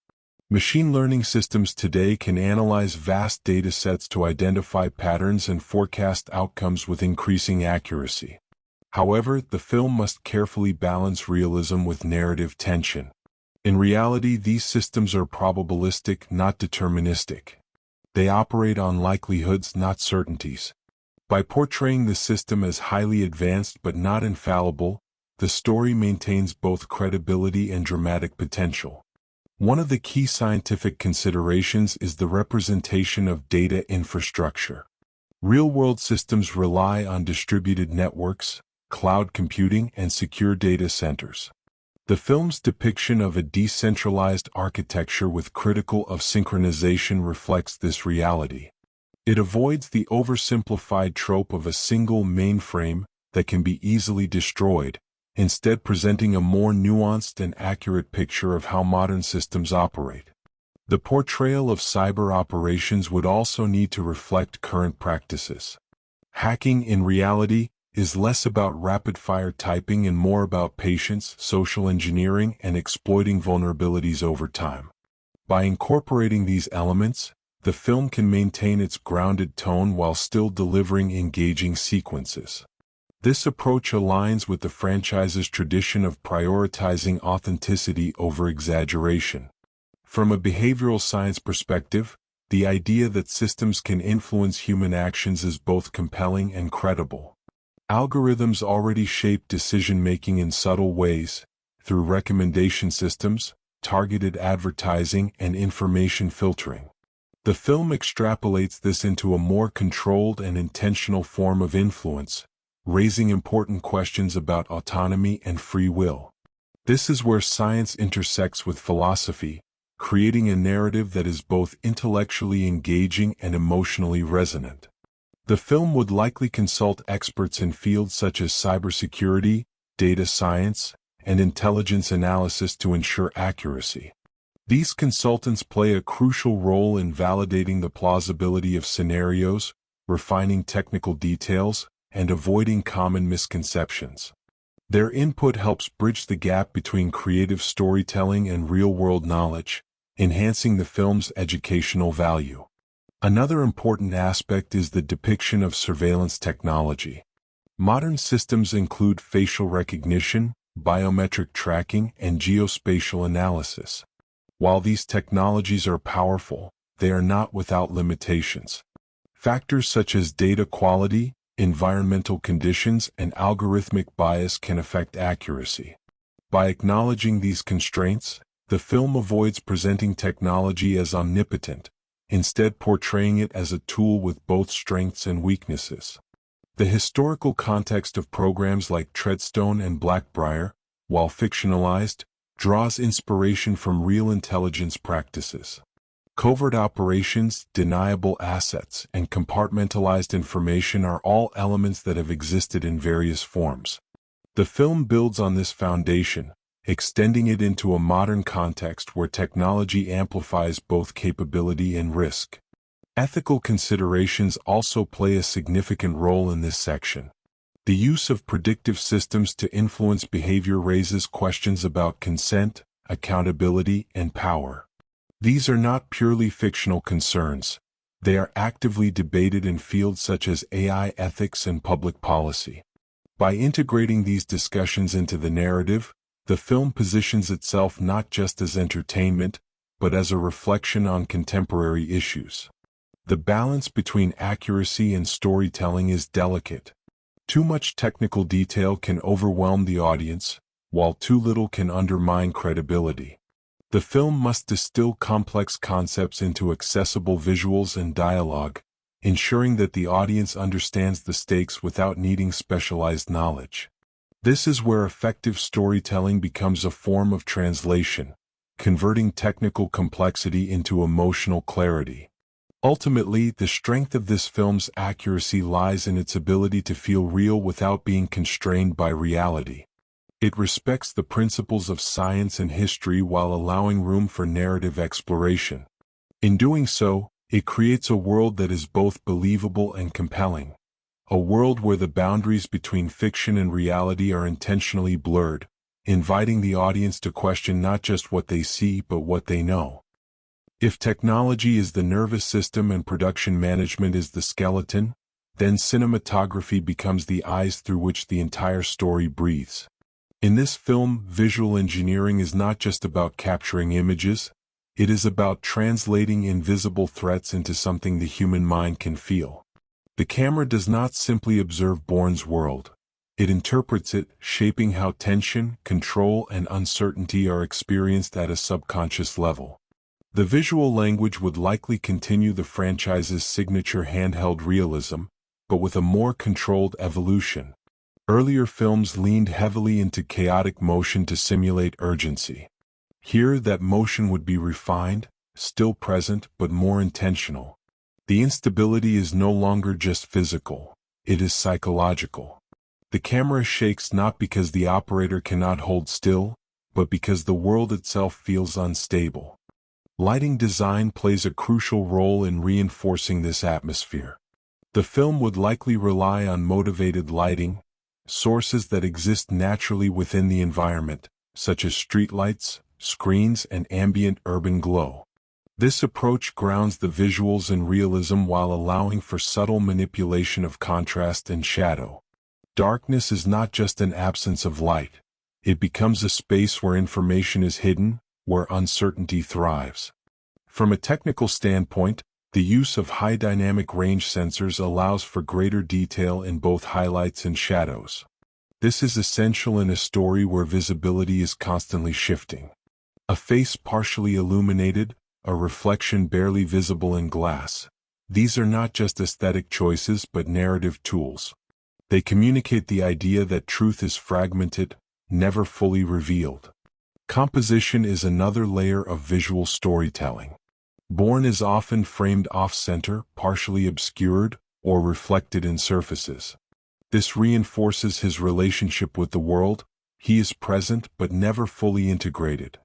Machine learning systems today can analyze vast data sets to identify patterns and forecast outcomes with increasing accuracy. However, the film must carefully balance realism with narrative tension. In reality, these systems are probabilistic, not deterministic. They operate on likelihoods, not certainties. By portraying the system as highly advanced but not infallible, the story maintains both credibility and dramatic potential. One of the key scientific considerations is the representation of data infrastructure. Real-world systems rely on distributed networks, cloud computing, and secure data centers. The film's depiction of a decentralized architecture with critical of synchronization reflects this reality. It avoids the oversimplified trope of a single mainframe that can be easily destroyed, instead presenting a more nuanced and accurate picture of how modern systems operate. The portrayal of cyber operations would also need to reflect current practices. Hacking, in reality, is less about rapid-fire typing and more about patience, social engineering, and exploiting vulnerabilities over time. By incorporating these elements, the film can maintain its grounded tone while still delivering engaging sequences. This approach aligns with the franchise's tradition of prioritizing authenticity over exaggeration. From a behavioral science perspective, the idea that systems can influence human actions is both compelling and credible. Algorithms already shape decision-making in subtle ways, through recommendation systems, targeted advertising, and information filtering. The film extrapolates this into a more controlled and intentional form of influence, raising important questions about autonomy and free will. This is where science intersects with philosophy, creating a narrative that is both intellectually engaging and emotionally resonant. The film would likely consult experts in fields such as cybersecurity, data science, and intelligence analysis to ensure accuracy. These consultants play a crucial role in validating the plausibility of scenarios, refining technical details, and avoiding common misconceptions. Their input helps bridge the gap between creative storytelling and real-world knowledge, enhancing the film's educational value. Another important aspect is the depiction of surveillance technology. Modern systems include facial recognition, biometric tracking, and geospatial analysis. While these technologies are powerful, they are not without limitations. Factors such as data quality, environmental conditions, and algorithmic bias can affect accuracy. By acknowledging these constraints, the film avoids presenting technology as omnipotent, instead portraying it as a tool with both strengths and weaknesses. The historical context of programs like Treadstone and Blackbriar, while fictionalized, draws inspiration from real intelligence practices. Covert operations, deniable assets, and compartmentalized information are all elements that have existed in various forms. The film builds on this foundation, extending it into a modern context where technology amplifies both capability and risk. Ethical considerations also play a significant role in this section. The use of predictive systems to influence behavior raises questions about consent, accountability, and power. These are not purely fictional concerns. They are actively debated in fields such as AI ethics and public policy. By integrating these discussions into the narrative, the film positions itself not just as entertainment, but as a reflection on contemporary issues. The balance between accuracy and storytelling is delicate. Too much technical detail can overwhelm the audience, while too little can undermine credibility. The film must distill complex concepts into accessible visuals and dialogue, ensuring that the audience understands the stakes without needing specialized knowledge. This is where effective storytelling becomes a form of translation, converting technical complexity into emotional clarity. Ultimately, the strength of this film's accuracy lies in its ability to feel real without being constrained by reality. It respects the principles of science and history while allowing room for narrative exploration. In doing so, it creates a world that is both believable and compelling. A world where the boundaries between fiction and reality are intentionally blurred, inviting the audience to question not just what they see but what they know. If technology is the nervous system and production management is the skeleton, then cinematography becomes the eyes through which the entire story breathes. In this film, visual engineering is not just about capturing images, it is about translating invisible threats into something the human mind can feel. The camera does not simply observe Bourne's world. It interprets it, shaping how tension, control, and uncertainty are experienced at a subconscious level. The visual language would likely continue the franchise's signature handheld realism, but with a more controlled evolution. Earlier films leaned heavily into chaotic motion to simulate urgency. Here, that motion would be refined, still present, but more intentional. The instability is no longer just physical, it is psychological. The camera shakes not because the operator cannot hold still, but because the world itself feels unstable. Lighting design plays a crucial role in reinforcing this atmosphere. The film would likely rely on motivated lighting, sources that exist naturally within the environment, such as streetlights, screens, and ambient urban glow. This approach grounds the visuals in realism while allowing for subtle manipulation of contrast and shadow. Darkness is not just an absence of light. It becomes a space where information is hidden, where uncertainty thrives. From a technical standpoint, the use of high dynamic range sensors allows for greater detail in both highlights and shadows. This is essential in a story where visibility is constantly shifting. A face partially illuminated, a reflection barely visible in glass. These are not just aesthetic choices but narrative tools. They communicate the idea that truth is fragmented, never fully revealed. Composition is another layer of visual storytelling. Bourne is often framed off-center, partially obscured, or reflected in surfaces. This reinforces his relationship with the world. He is present but never fully integrated.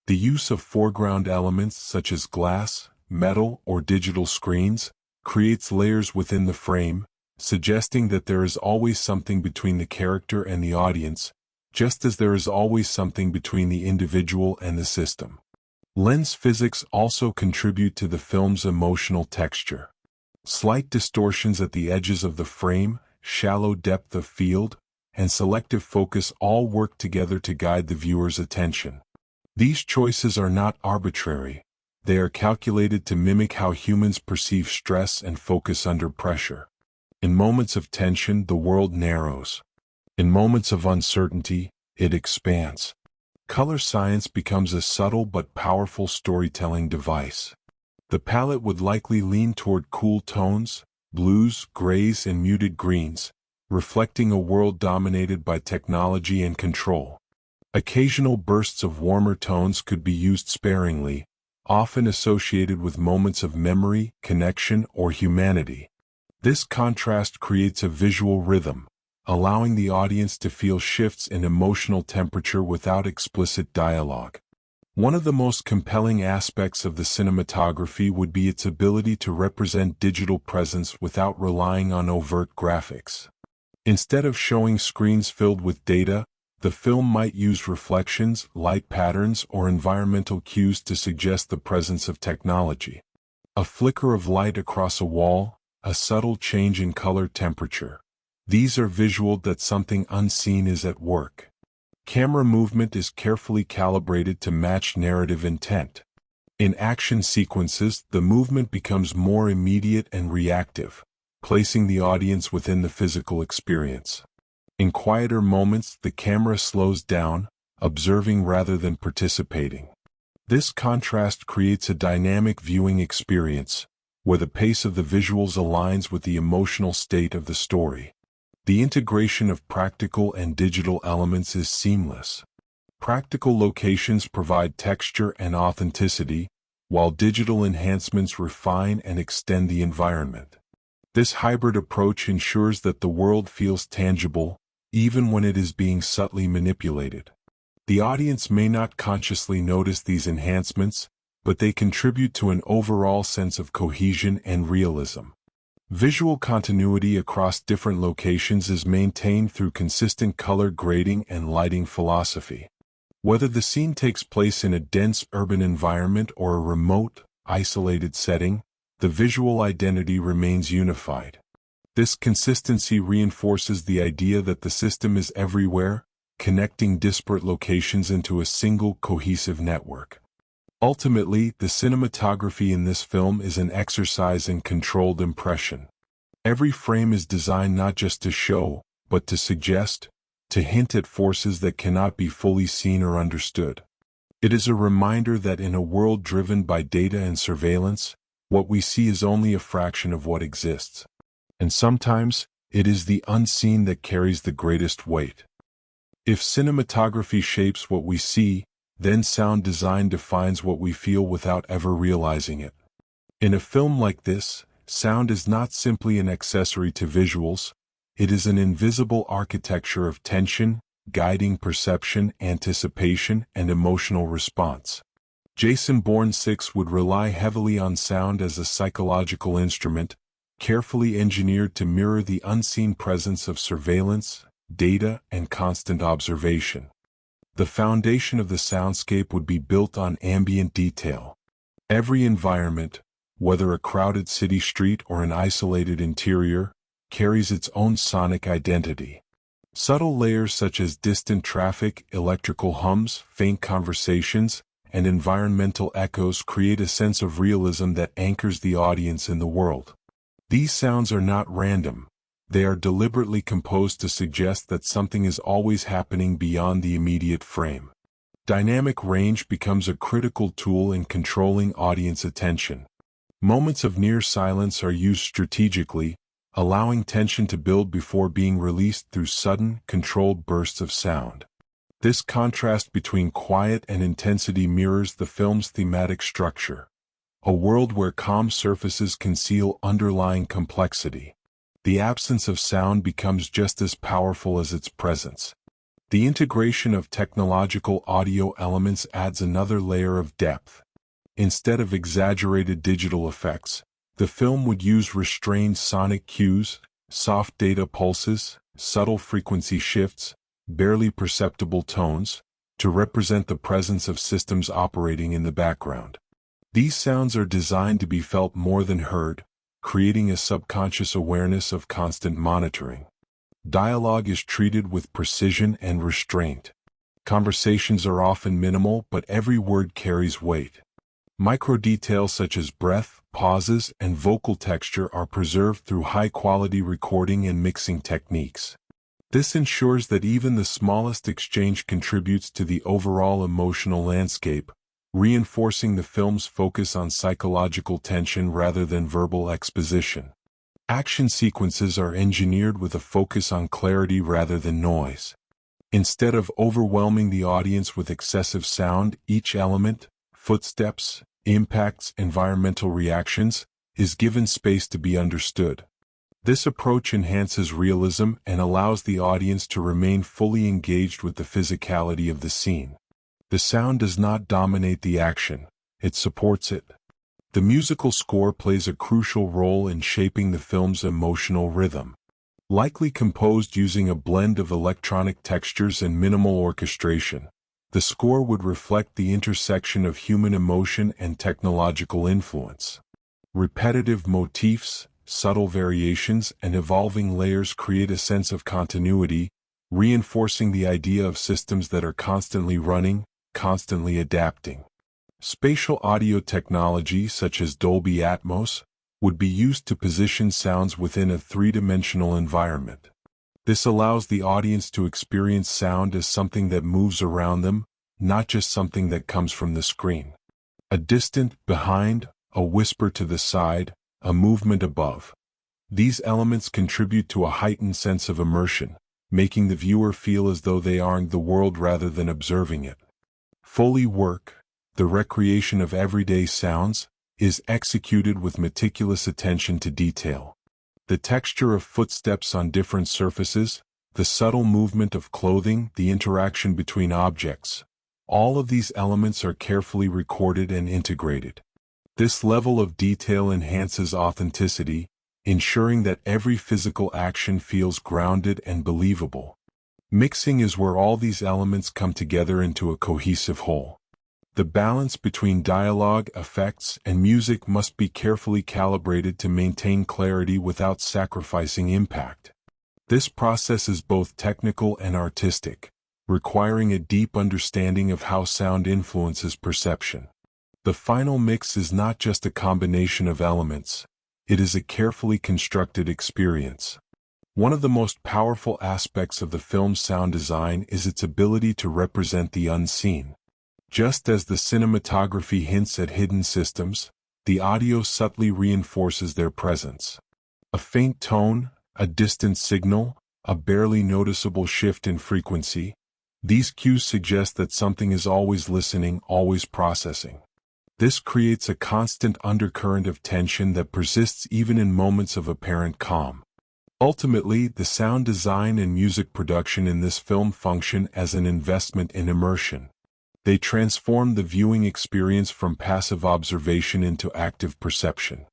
The use of foreground elements such as glass, metal, or digital screens creates layers within the frame, suggesting that there is always something between the character and the audience, just as there is always something between the individual and the system. Lens physics also contribute to the film's emotional texture. Slight distortions at the edges of the frame, shallow depth of field, and selective focus all work together to guide the viewer's attention. These choices are not arbitrary. They are calculated to mimic how humans perceive stress and focus under pressure. In moments of tension, the world narrows. In moments of uncertainty, it expands. Color science becomes a subtle but powerful storytelling device. The palette would likely lean toward cool tones, blues, grays, and muted greens, reflecting a world dominated by technology and control. Occasional bursts of warmer tones could be used sparingly, often associated with moments of memory, connection, or humanity. This contrast creates a visual rhythm, allowing the audience to feel shifts in emotional temperature without explicit dialogue. One of the most compelling aspects of the cinematography would be its ability to represent digital presence without relying on overt graphics. Instead of showing screens filled with data, the film might use reflections, light patterns, or environmental cues to suggest the presence of technology. A flicker of light across a wall, a subtle change in color temperature. These are visual that something unseen is at work. Camera movement is carefully calibrated to match narrative intent. In action sequences, the movement becomes more immediate and reactive, placing the audience within the physical experience. In quieter moments, the camera slows down, observing rather than participating. This contrast creates a dynamic viewing experience, where the pace of the visuals aligns with the emotional state of the story. The integration of practical and digital elements is seamless. Practical locations provide texture and authenticity, while digital enhancements refine and extend the environment. This hybrid approach ensures that the world feels tangible, even when it is being subtly manipulated. The audience may not consciously notice these enhancements, but they contribute to an overall sense of cohesion and realism. Visual continuity across different locations is maintained through consistent color grading and lighting philosophy. Whether the scene takes place in a dense urban environment or a remote, isolated setting, the visual identity remains unified. This consistency reinforces the idea that the system is everywhere, connecting disparate locations into a single cohesive network. Ultimately, the cinematography in this film is an exercise in controlled impression. Every frame is designed not just to show, but to suggest, to hint at forces that cannot be fully seen or understood. It is a reminder that in a world driven by data and surveillance, what we see is only a fraction of what exists. And sometimes, it is the unseen that carries the greatest weight. If cinematography shapes what we see, then sound design defines what we feel without ever realizing it. In a film like this, sound is not simply an accessory to visuals, it is an invisible architecture of tension, guiding perception, anticipation, and emotional response. Jason Bourne 6 would rely heavily on sound as a psychological instrument, carefully engineered to mirror the unseen presence of surveillance, data, and constant observation. The foundation of the soundscape would be built on ambient detail. Every environment, whether a crowded city street or an isolated interior, carries its own sonic identity. Subtle layers such as distant traffic, electrical hums, faint conversations, and environmental echoes create a sense of realism that anchors the audience in the world. These sounds are not random. They are deliberately composed to suggest that something is always happening beyond the immediate frame. Dynamic range becomes a critical tool in controlling audience attention. Moments of near silence are used strategically, allowing tension to build before being released through sudden, controlled bursts of sound. This contrast between quiet and intensity mirrors the film's thematic structure. A world where calm surfaces conceal underlying complexity. The absence of sound becomes just as powerful as its presence. The integration of technological audio elements adds another layer of depth. Instead of exaggerated digital effects, the film would use restrained sonic cues, soft data pulses, subtle frequency shifts, barely perceptible tones, to represent the presence of systems operating in the background. These sounds are designed to be felt more than heard, creating a subconscious awareness of constant monitoring. Dialogue is treated with precision and restraint. Conversations are often minimal, but every word carries weight. Micro-details such as breath, pauses, and vocal texture are preserved through high-quality recording and mixing techniques. This ensures that even the smallest exchange contributes to the overall emotional landscape, reinforcing the film's focus on psychological tension rather than verbal exposition. Action sequences are engineered with a focus on clarity rather than noise. Instead of overwhelming the audience with excessive sound, each element, footsteps, impacts, environmental reactions, is given space to be understood. This approach enhances realism and allows the audience to remain fully engaged with the physicality of the scene. The sound does not dominate the action, it supports it. The musical score plays a crucial role in shaping the film's emotional rhythm. Likely composed using a blend of electronic textures and minimal orchestration, the score would reflect the intersection of human emotion and technological influence. Repetitive motifs, subtle variations, and evolving layers create a sense of continuity, reinforcing the idea of systems that are constantly running, constantly adapting. Spatial audio technology such as Dolby Atmos would be used to position sounds within a three-dimensional environment. This allows the audience to experience sound as something that moves around them, not just something that comes from the screen. A distant behind, a whisper to the side, a movement above. These elements contribute to a heightened sense of immersion, making the viewer feel as though they are in the world rather than observing it. Foley work, the recreation of everyday sounds, is executed with meticulous attention to detail. The texture of footsteps on different surfaces, the subtle movement of clothing, the interaction between objects, all of these elements are carefully recorded and integrated. This level of detail enhances authenticity, ensuring that every physical action feels grounded and believable. Mixing is where all these elements come together into a cohesive whole. The balance between dialogue, effects, and music must be carefully calibrated to maintain clarity without sacrificing impact. This process is both technical and artistic, requiring a deep understanding of how sound influences perception. The final mix is not just a combination of elements, it is a carefully constructed experience. One of the most powerful aspects of the film's sound design is its ability to represent the unseen. Just as the cinematography hints at hidden systems, the audio subtly reinforces their presence. A faint tone, a distant signal, a barely noticeable shift in frequency, these cues suggest that something is always listening, always processing. This creates a constant undercurrent of tension that persists even in moments of apparent calm. Ultimately, the sound design and music production in this film function as an investment in immersion. They transform the viewing experience from passive observation into active perception.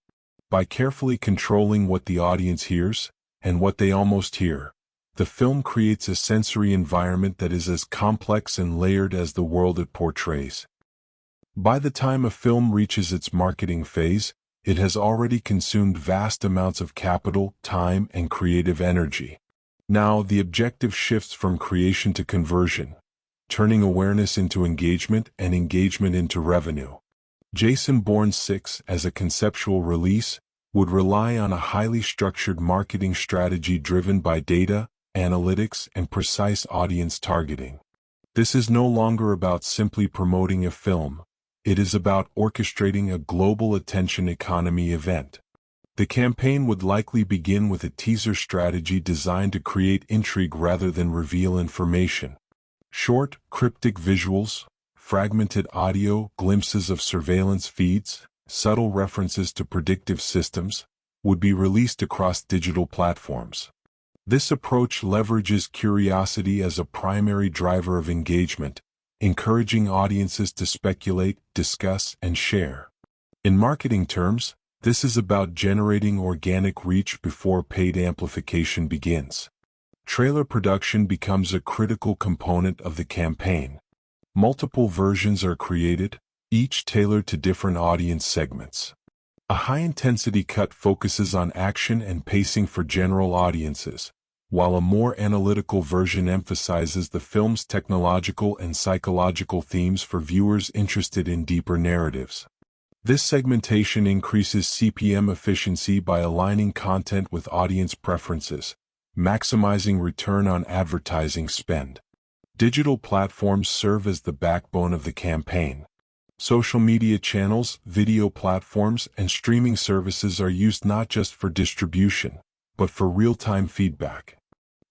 By carefully controlling what the audience hears, and what they almost hear, the film creates a sensory environment that is as complex and layered as the world it portrays. By the time a film reaches its marketing phase, it has already consumed vast amounts of capital, time, and creative energy. Now, the objective shifts from creation to conversion, turning awareness into engagement and engagement into revenue. Jason Bourne 6, as a conceptual release, would rely on a highly structured marketing strategy driven by data, analytics, and precise audience targeting. This is no longer about simply promoting a film. It is about orchestrating a global attention economy event. The campaign would likely begin with a teaser strategy designed to create intrigue rather than reveal information. Short, cryptic visuals, fragmented audio, glimpses of surveillance feeds, subtle references to predictive systems, would be released across digital platforms. This approach leverages curiosity as a primary driver of engagement, encouraging audiences to speculate, discuss, and share. In marketing terms, this is about generating organic reach before paid amplification begins. Trailer production becomes a critical component of the campaign. Multiple versions are created, each tailored to different audience segments. A high-intensity cut focuses on action and pacing for general audiences, while a more analytical version emphasizes the film's technological and psychological themes for viewers interested in deeper narratives. This segmentation increases CPM efficiency by aligning content with audience preferences, maximizing return on advertising spend. Digital platforms serve as the backbone of the campaign. Social media channels, video platforms, and streaming services are used not just for distribution, but for real-time feedback.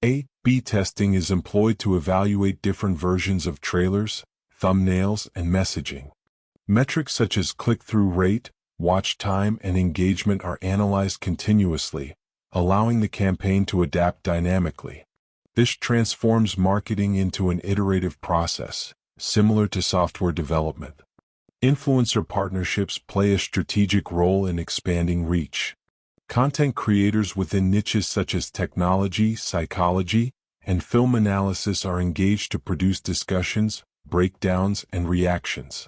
A/B testing is employed to evaluate different versions of trailers, thumbnails, and messaging. Metrics such as click-through rate, watch time, and engagement are analyzed continuously, allowing the campaign to adapt dynamically. This transforms marketing into an iterative process, similar to software development. Influencer partnerships play a strategic role in expanding reach. Content creators within niches such as technology, psychology, and film analysis are engaged to produce discussions, breakdowns, and reactions.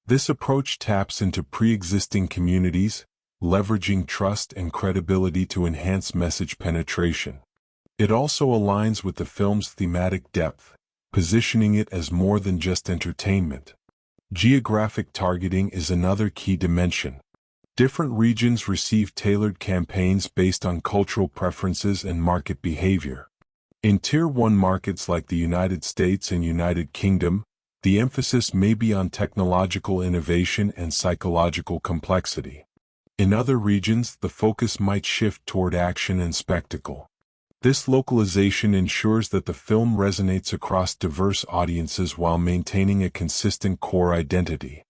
This approach taps into pre-existing communities, leveraging trust and credibility to enhance message penetration. It also aligns with the film's thematic depth, positioning it as more than just entertainment. Geographic targeting is another key dimension. Different regions receive tailored campaigns based on cultural preferences and market behavior. In Tier 1 markets like the United States and United Kingdom, the emphasis may be on technological innovation and psychological complexity. In other regions, the focus might shift toward action and spectacle. This localization ensures that the film resonates across diverse audiences while maintaining a consistent core identity.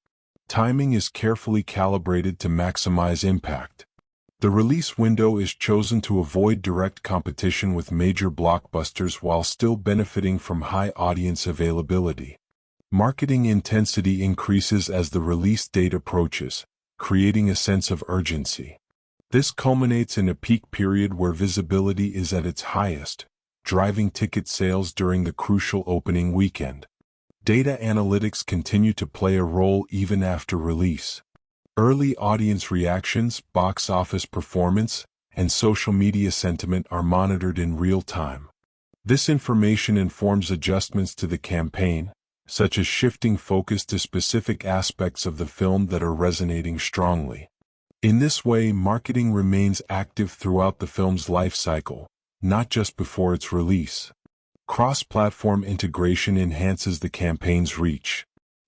Timing is carefully calibrated to maximize impact. The release window is chosen to avoid direct competition with major blockbusters while still benefiting from high audience availability. Marketing intensity increases as the release date approaches, creating a sense of urgency. This culminates in a peak period where visibility is at its highest, driving ticket sales during the crucial opening weekend. Data analytics continue to play a role even after release. Early audience reactions, box office performance, and social media sentiment are monitored in real time. This information informs adjustments to the campaign, such as shifting focus to specific aspects of the film that are resonating strongly. In this way, marketing remains active throughout the film's life cycle, not just before its release. Cross-platform integration enhances the campaign's reach.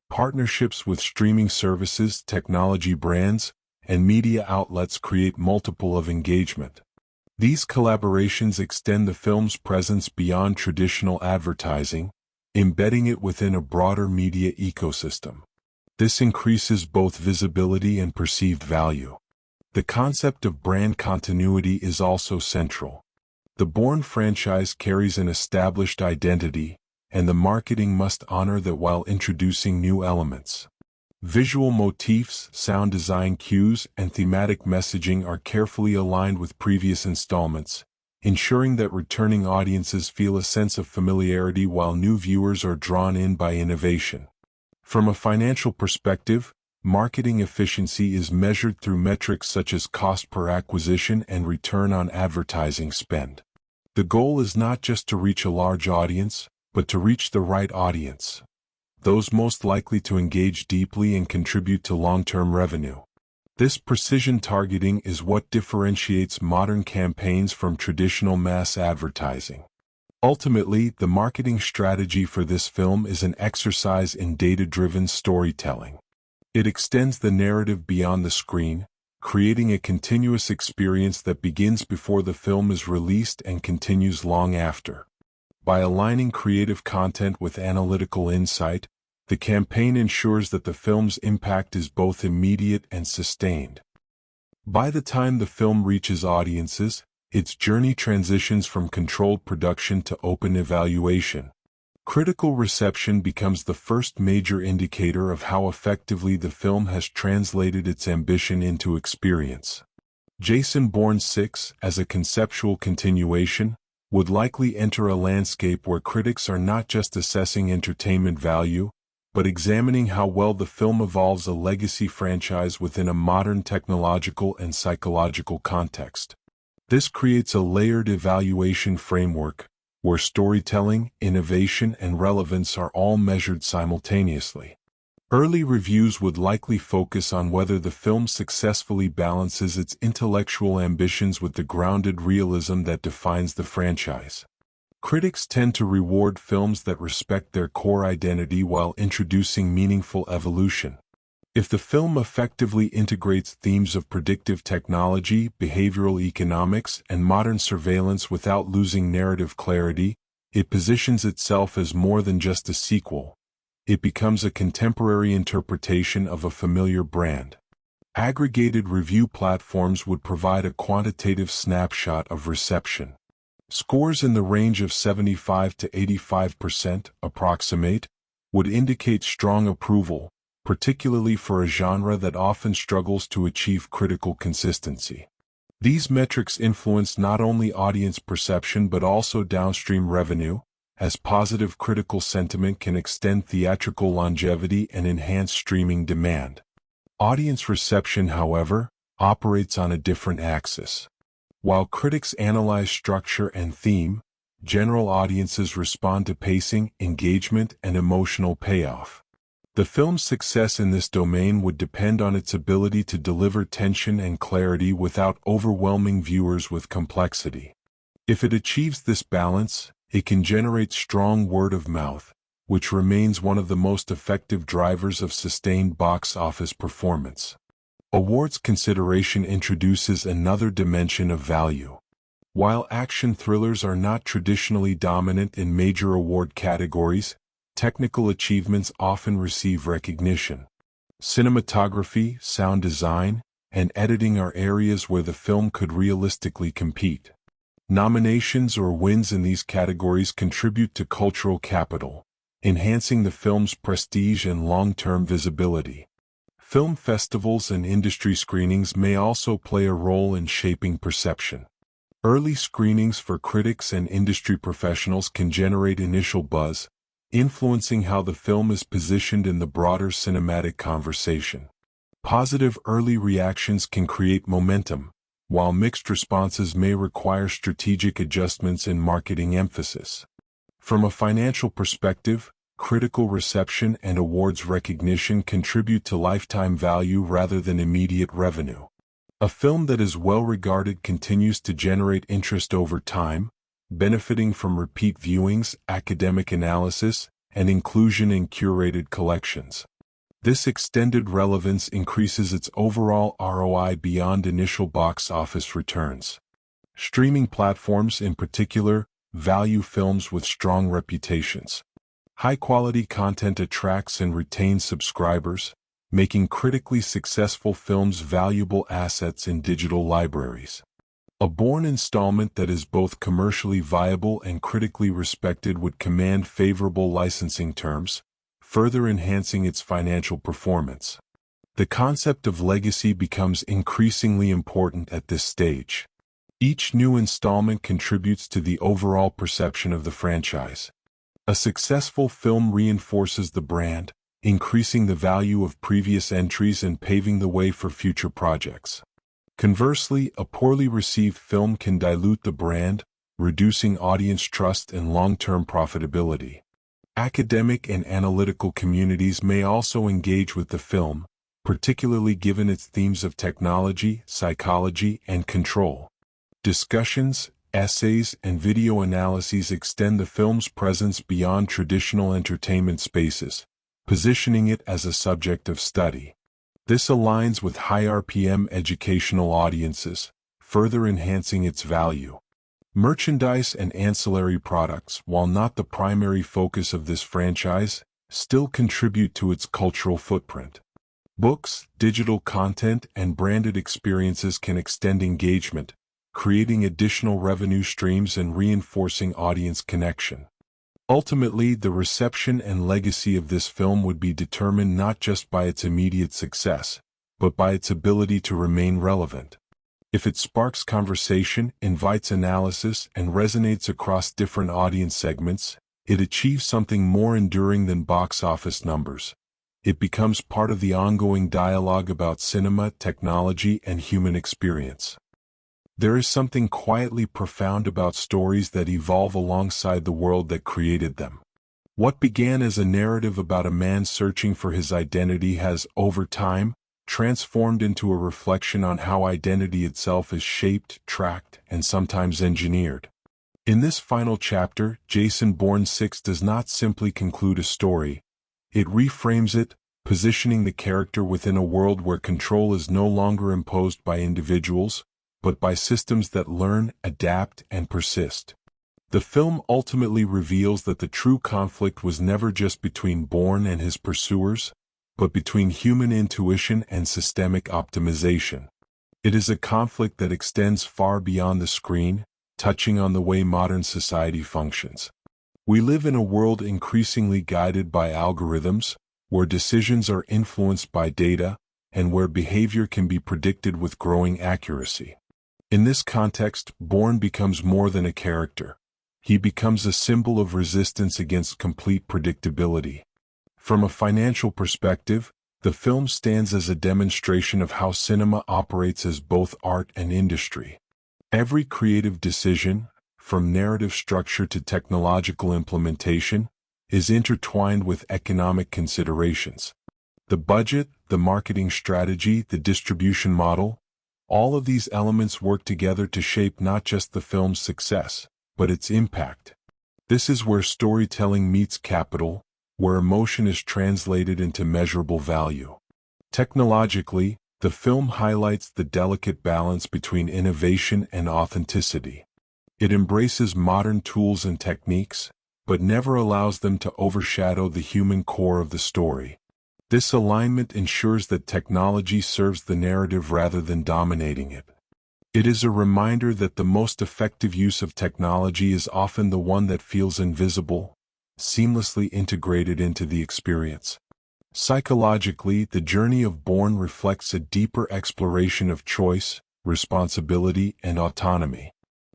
Partnerships with streaming services, technology brands, and media outlets create multiple of engagement. These collaborations extend the film's presence beyond traditional advertising, embedding it within a broader media ecosystem. This increases both visibility and perceived value. The concept of brand continuity is also central. The Bourne franchise carries an established identity, and the marketing must honor that while introducing new elements. Visual motifs, sound design cues, and thematic messaging are carefully aligned with previous installments, ensuring that returning audiences feel a sense of familiarity while new viewers are drawn in by innovation. From a financial perspective, marketing efficiency is measured through metrics such as cost per acquisition and return on advertising spend. The goal is not just to reach a large audience, but to reach the right audience, those most likely to engage deeply and contribute to long-term revenue. This precision targeting is what differentiates modern campaigns from traditional mass advertising. Ultimately, the marketing strategy for this film is an exercise in data-driven storytelling. It extends the narrative beyond the screen, creating a continuous experience that begins before the film is released and continues long after. By aligning creative content with analytical insight, the campaign ensures that the film's impact is both immediate and sustained. By the time the film reaches audiences, its journey transitions from controlled production to open evaluation. Critical reception becomes the first major indicator of how effectively the film has translated its ambition into experience. Jason Bourne 6, as a conceptual continuation, would likely enter a landscape where critics are not just assessing entertainment value, but examining how well the film evolves a legacy franchise within a modern technological and psychological context. This creates a layered evaluation framework, where storytelling, innovation, and relevance are all measured simultaneously. Early reviews would likely focus on whether the film successfully balances its intellectual ambitions with the grounded realism that defines the franchise. Critics tend to reward films that respect their core identity while introducing meaningful evolution. If the film effectively integrates themes of predictive technology, behavioral economics, and modern surveillance without losing narrative clarity, it positions itself as more than just a sequel. It becomes a contemporary interpretation of a familiar brand. Aggregated review platforms would provide a quantitative snapshot of reception. Scores in the range of 75 to 85% approximate would indicate strong approval, particularly for a genre that often struggles to achieve critical consistency. These metrics influence not only audience perception but also downstream revenue, as positive critical sentiment can extend theatrical longevity and enhance streaming demand. Audience reception, however, operates on a different axis. While critics analyze structure and theme, general audiences respond to pacing, engagement, and emotional payoff. The film's success in this domain would depend on its ability to deliver tension and clarity without overwhelming viewers with complexity. If it achieves this balance, it can generate strong word of mouth, which remains one of the most effective drivers of sustained box office performance. Awards consideration introduces another dimension of value. While action thrillers are not traditionally dominant in major award categories, technical achievements often receive recognition. Cinematography, sound design, and editing are areas where the film could realistically compete. Nominations or wins in these categories contribute to cultural capital, enhancing the film's prestige and long-term visibility. Film festivals and industry screenings may also play a role in shaping perception. Early screenings for critics and industry professionals can generate initial buzz, influencing how the film is positioned in the broader cinematic conversation. Positive early reactions can create momentum, while mixed responses may require strategic adjustments in marketing emphasis. From a financial perspective, critical reception and awards recognition contribute to lifetime value rather than immediate revenue. A film that is well regarded continues to generate interest over time, benefiting from repeat viewings, academic analysis, and inclusion in curated collections. This extended relevance increases its overall ROI beyond initial box office returns. Streaming platforms, in particular, value films with strong reputations. High-quality content attracts and retains subscribers, making critically successful films valuable assets in digital libraries. A Bourne installment that is both commercially viable and critically respected would command favorable licensing terms, further enhancing its financial performance. The concept of legacy becomes increasingly important at this stage. Each new installment contributes to the overall perception of the franchise. A successful film reinforces the brand, increasing the value of previous entries and paving the way for future projects. Conversely, a poorly received film can dilute the brand, reducing audience trust and long-term profitability. Academic and analytical communities may also engage with the film, particularly given its themes of technology, psychology, and control. Discussions, essays, and video analyses extend the film's presence beyond traditional entertainment spaces, positioning it as a subject of study. This aligns with high RPM educational audiences, further enhancing its value. Merchandise and ancillary products, while not the primary focus of this franchise, still contribute to its cultural footprint. Books, digital content, and branded experiences can extend engagement, creating additional revenue streams and reinforcing audience connection. Ultimately, the reception and legacy of this film would be determined not just by its immediate success, but by its ability to remain relevant. If it sparks conversation, invites analysis, and resonates across different audience segments, it achieves something more enduring than box office numbers. It becomes part of the ongoing dialogue about cinema, technology, and human experience. There is something quietly profound about stories that evolve alongside the world that created them. What began as a narrative about a man searching for his identity has, over time, transformed into a reflection on how identity itself is shaped, tracked, and sometimes engineered. In this final chapter, Jason Bourne 6 does not simply conclude a story. It reframes it, positioning the character within a world where control is no longer imposed by individuals, but by systems that learn, adapt, and persist. The film ultimately reveals that the true conflict was never just between Bourne and his pursuers, but between human intuition and systemic optimization. It is a conflict that extends far beyond the screen, touching on the way modern society functions. We live in a world increasingly guided by algorithms, where decisions are influenced by data, and where behavior can be predicted with growing accuracy. In this context, Bourne becomes more than a character. He becomes a symbol of resistance against complete predictability. From a financial perspective, the film stands as a demonstration of how cinema operates as both art and industry. Every creative decision, from narrative structure to technological implementation, is intertwined with economic considerations. The budget, the marketing strategy, the distribution model, all of these elements work together to shape not just the film's success, but its impact. This is where storytelling meets capital, where emotion is translated into measurable value. Technologically, the film highlights the delicate balance between innovation and authenticity. It embraces modern tools and techniques, but never allows them to overshadow the human core of the story. This alignment ensures that technology serves the narrative rather than dominating it. It is a reminder that the most effective use of technology is often the one that feels invisible, seamlessly integrated into the experience. Psychologically, the journey of Bourne reflects a deeper exploration of choice, responsibility, and autonomy.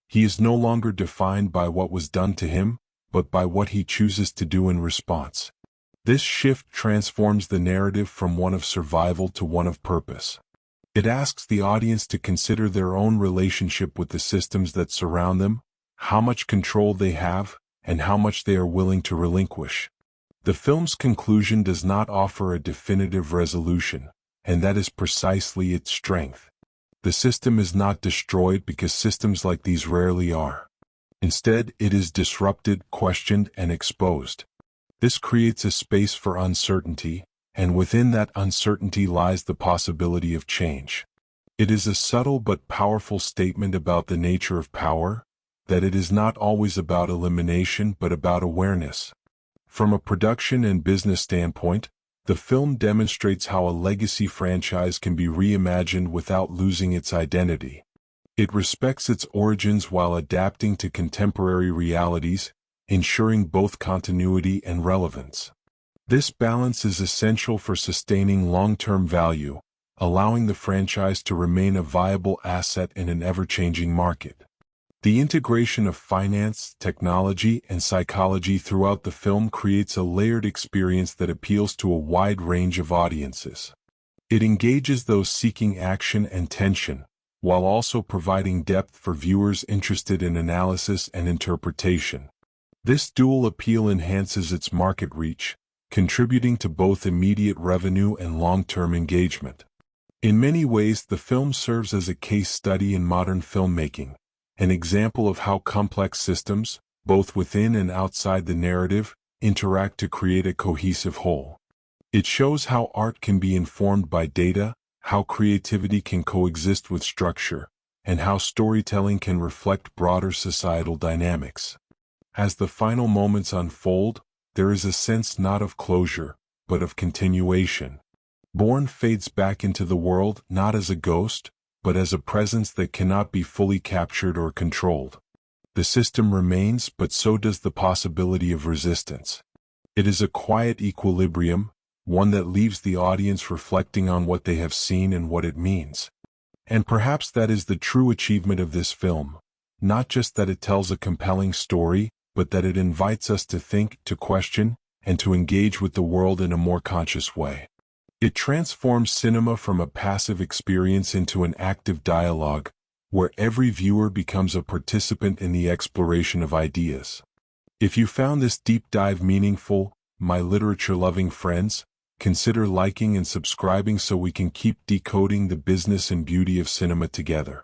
He is no longer defined by what was done to him, but by what he chooses to do in response. This shift transforms the narrative from one of survival to one of purpose. It asks the audience to consider their own relationship with the systems that surround them, how much control they have, and how much they are willing to relinquish. The film's conclusion does not offer a definitive resolution, and that is precisely its strength. The system is not destroyed because systems like these rarely are. Instead, it is disrupted, questioned, and exposed. This creates a space for uncertainty, and within that uncertainty lies the possibility of change. It is a subtle but powerful statement about the nature of power, that it is not always about elimination but about awareness. From a production and business standpoint, the film demonstrates how a legacy franchise can be reimagined without losing its identity. It respects its origins while adapting to contemporary realities, ensuring both continuity and relevance. This balance is essential for sustaining long-term value, allowing the franchise to remain a viable asset in an ever-changing market. The integration of finance, technology, and psychology throughout the film creates a layered experience that appeals to a wide range of audiences. It engages those seeking action and tension, while also providing depth for viewers interested in analysis and interpretation. This dual appeal enhances its market reach, contributing to both immediate revenue and long-term engagement. In many ways, the film serves as a case study in modern filmmaking, an example of how complex systems, both within and outside the narrative, interact to create a cohesive whole. It shows how art can be informed by data, how creativity can coexist with structure, and how storytelling can reflect broader societal dynamics. As the final moments unfold, there is a sense not of closure, but of continuation. Bourne fades back into the world not as a ghost, but as a presence that cannot be fully captured or controlled. The system remains, but so does the possibility of resistance. It is a quiet equilibrium, one that leaves the audience reflecting on what they have seen and what it means. And perhaps that is the true achievement of this film, not just that it tells a compelling story, but that it invites us to think, to question, and to engage with the world in a more conscious way. It transforms cinema from a passive experience into an active dialogue, where every viewer becomes a participant in the exploration of ideas. If you found this deep dive meaningful, my literature-loving friends, consider liking and subscribing so we can keep decoding the business and beauty of cinema together.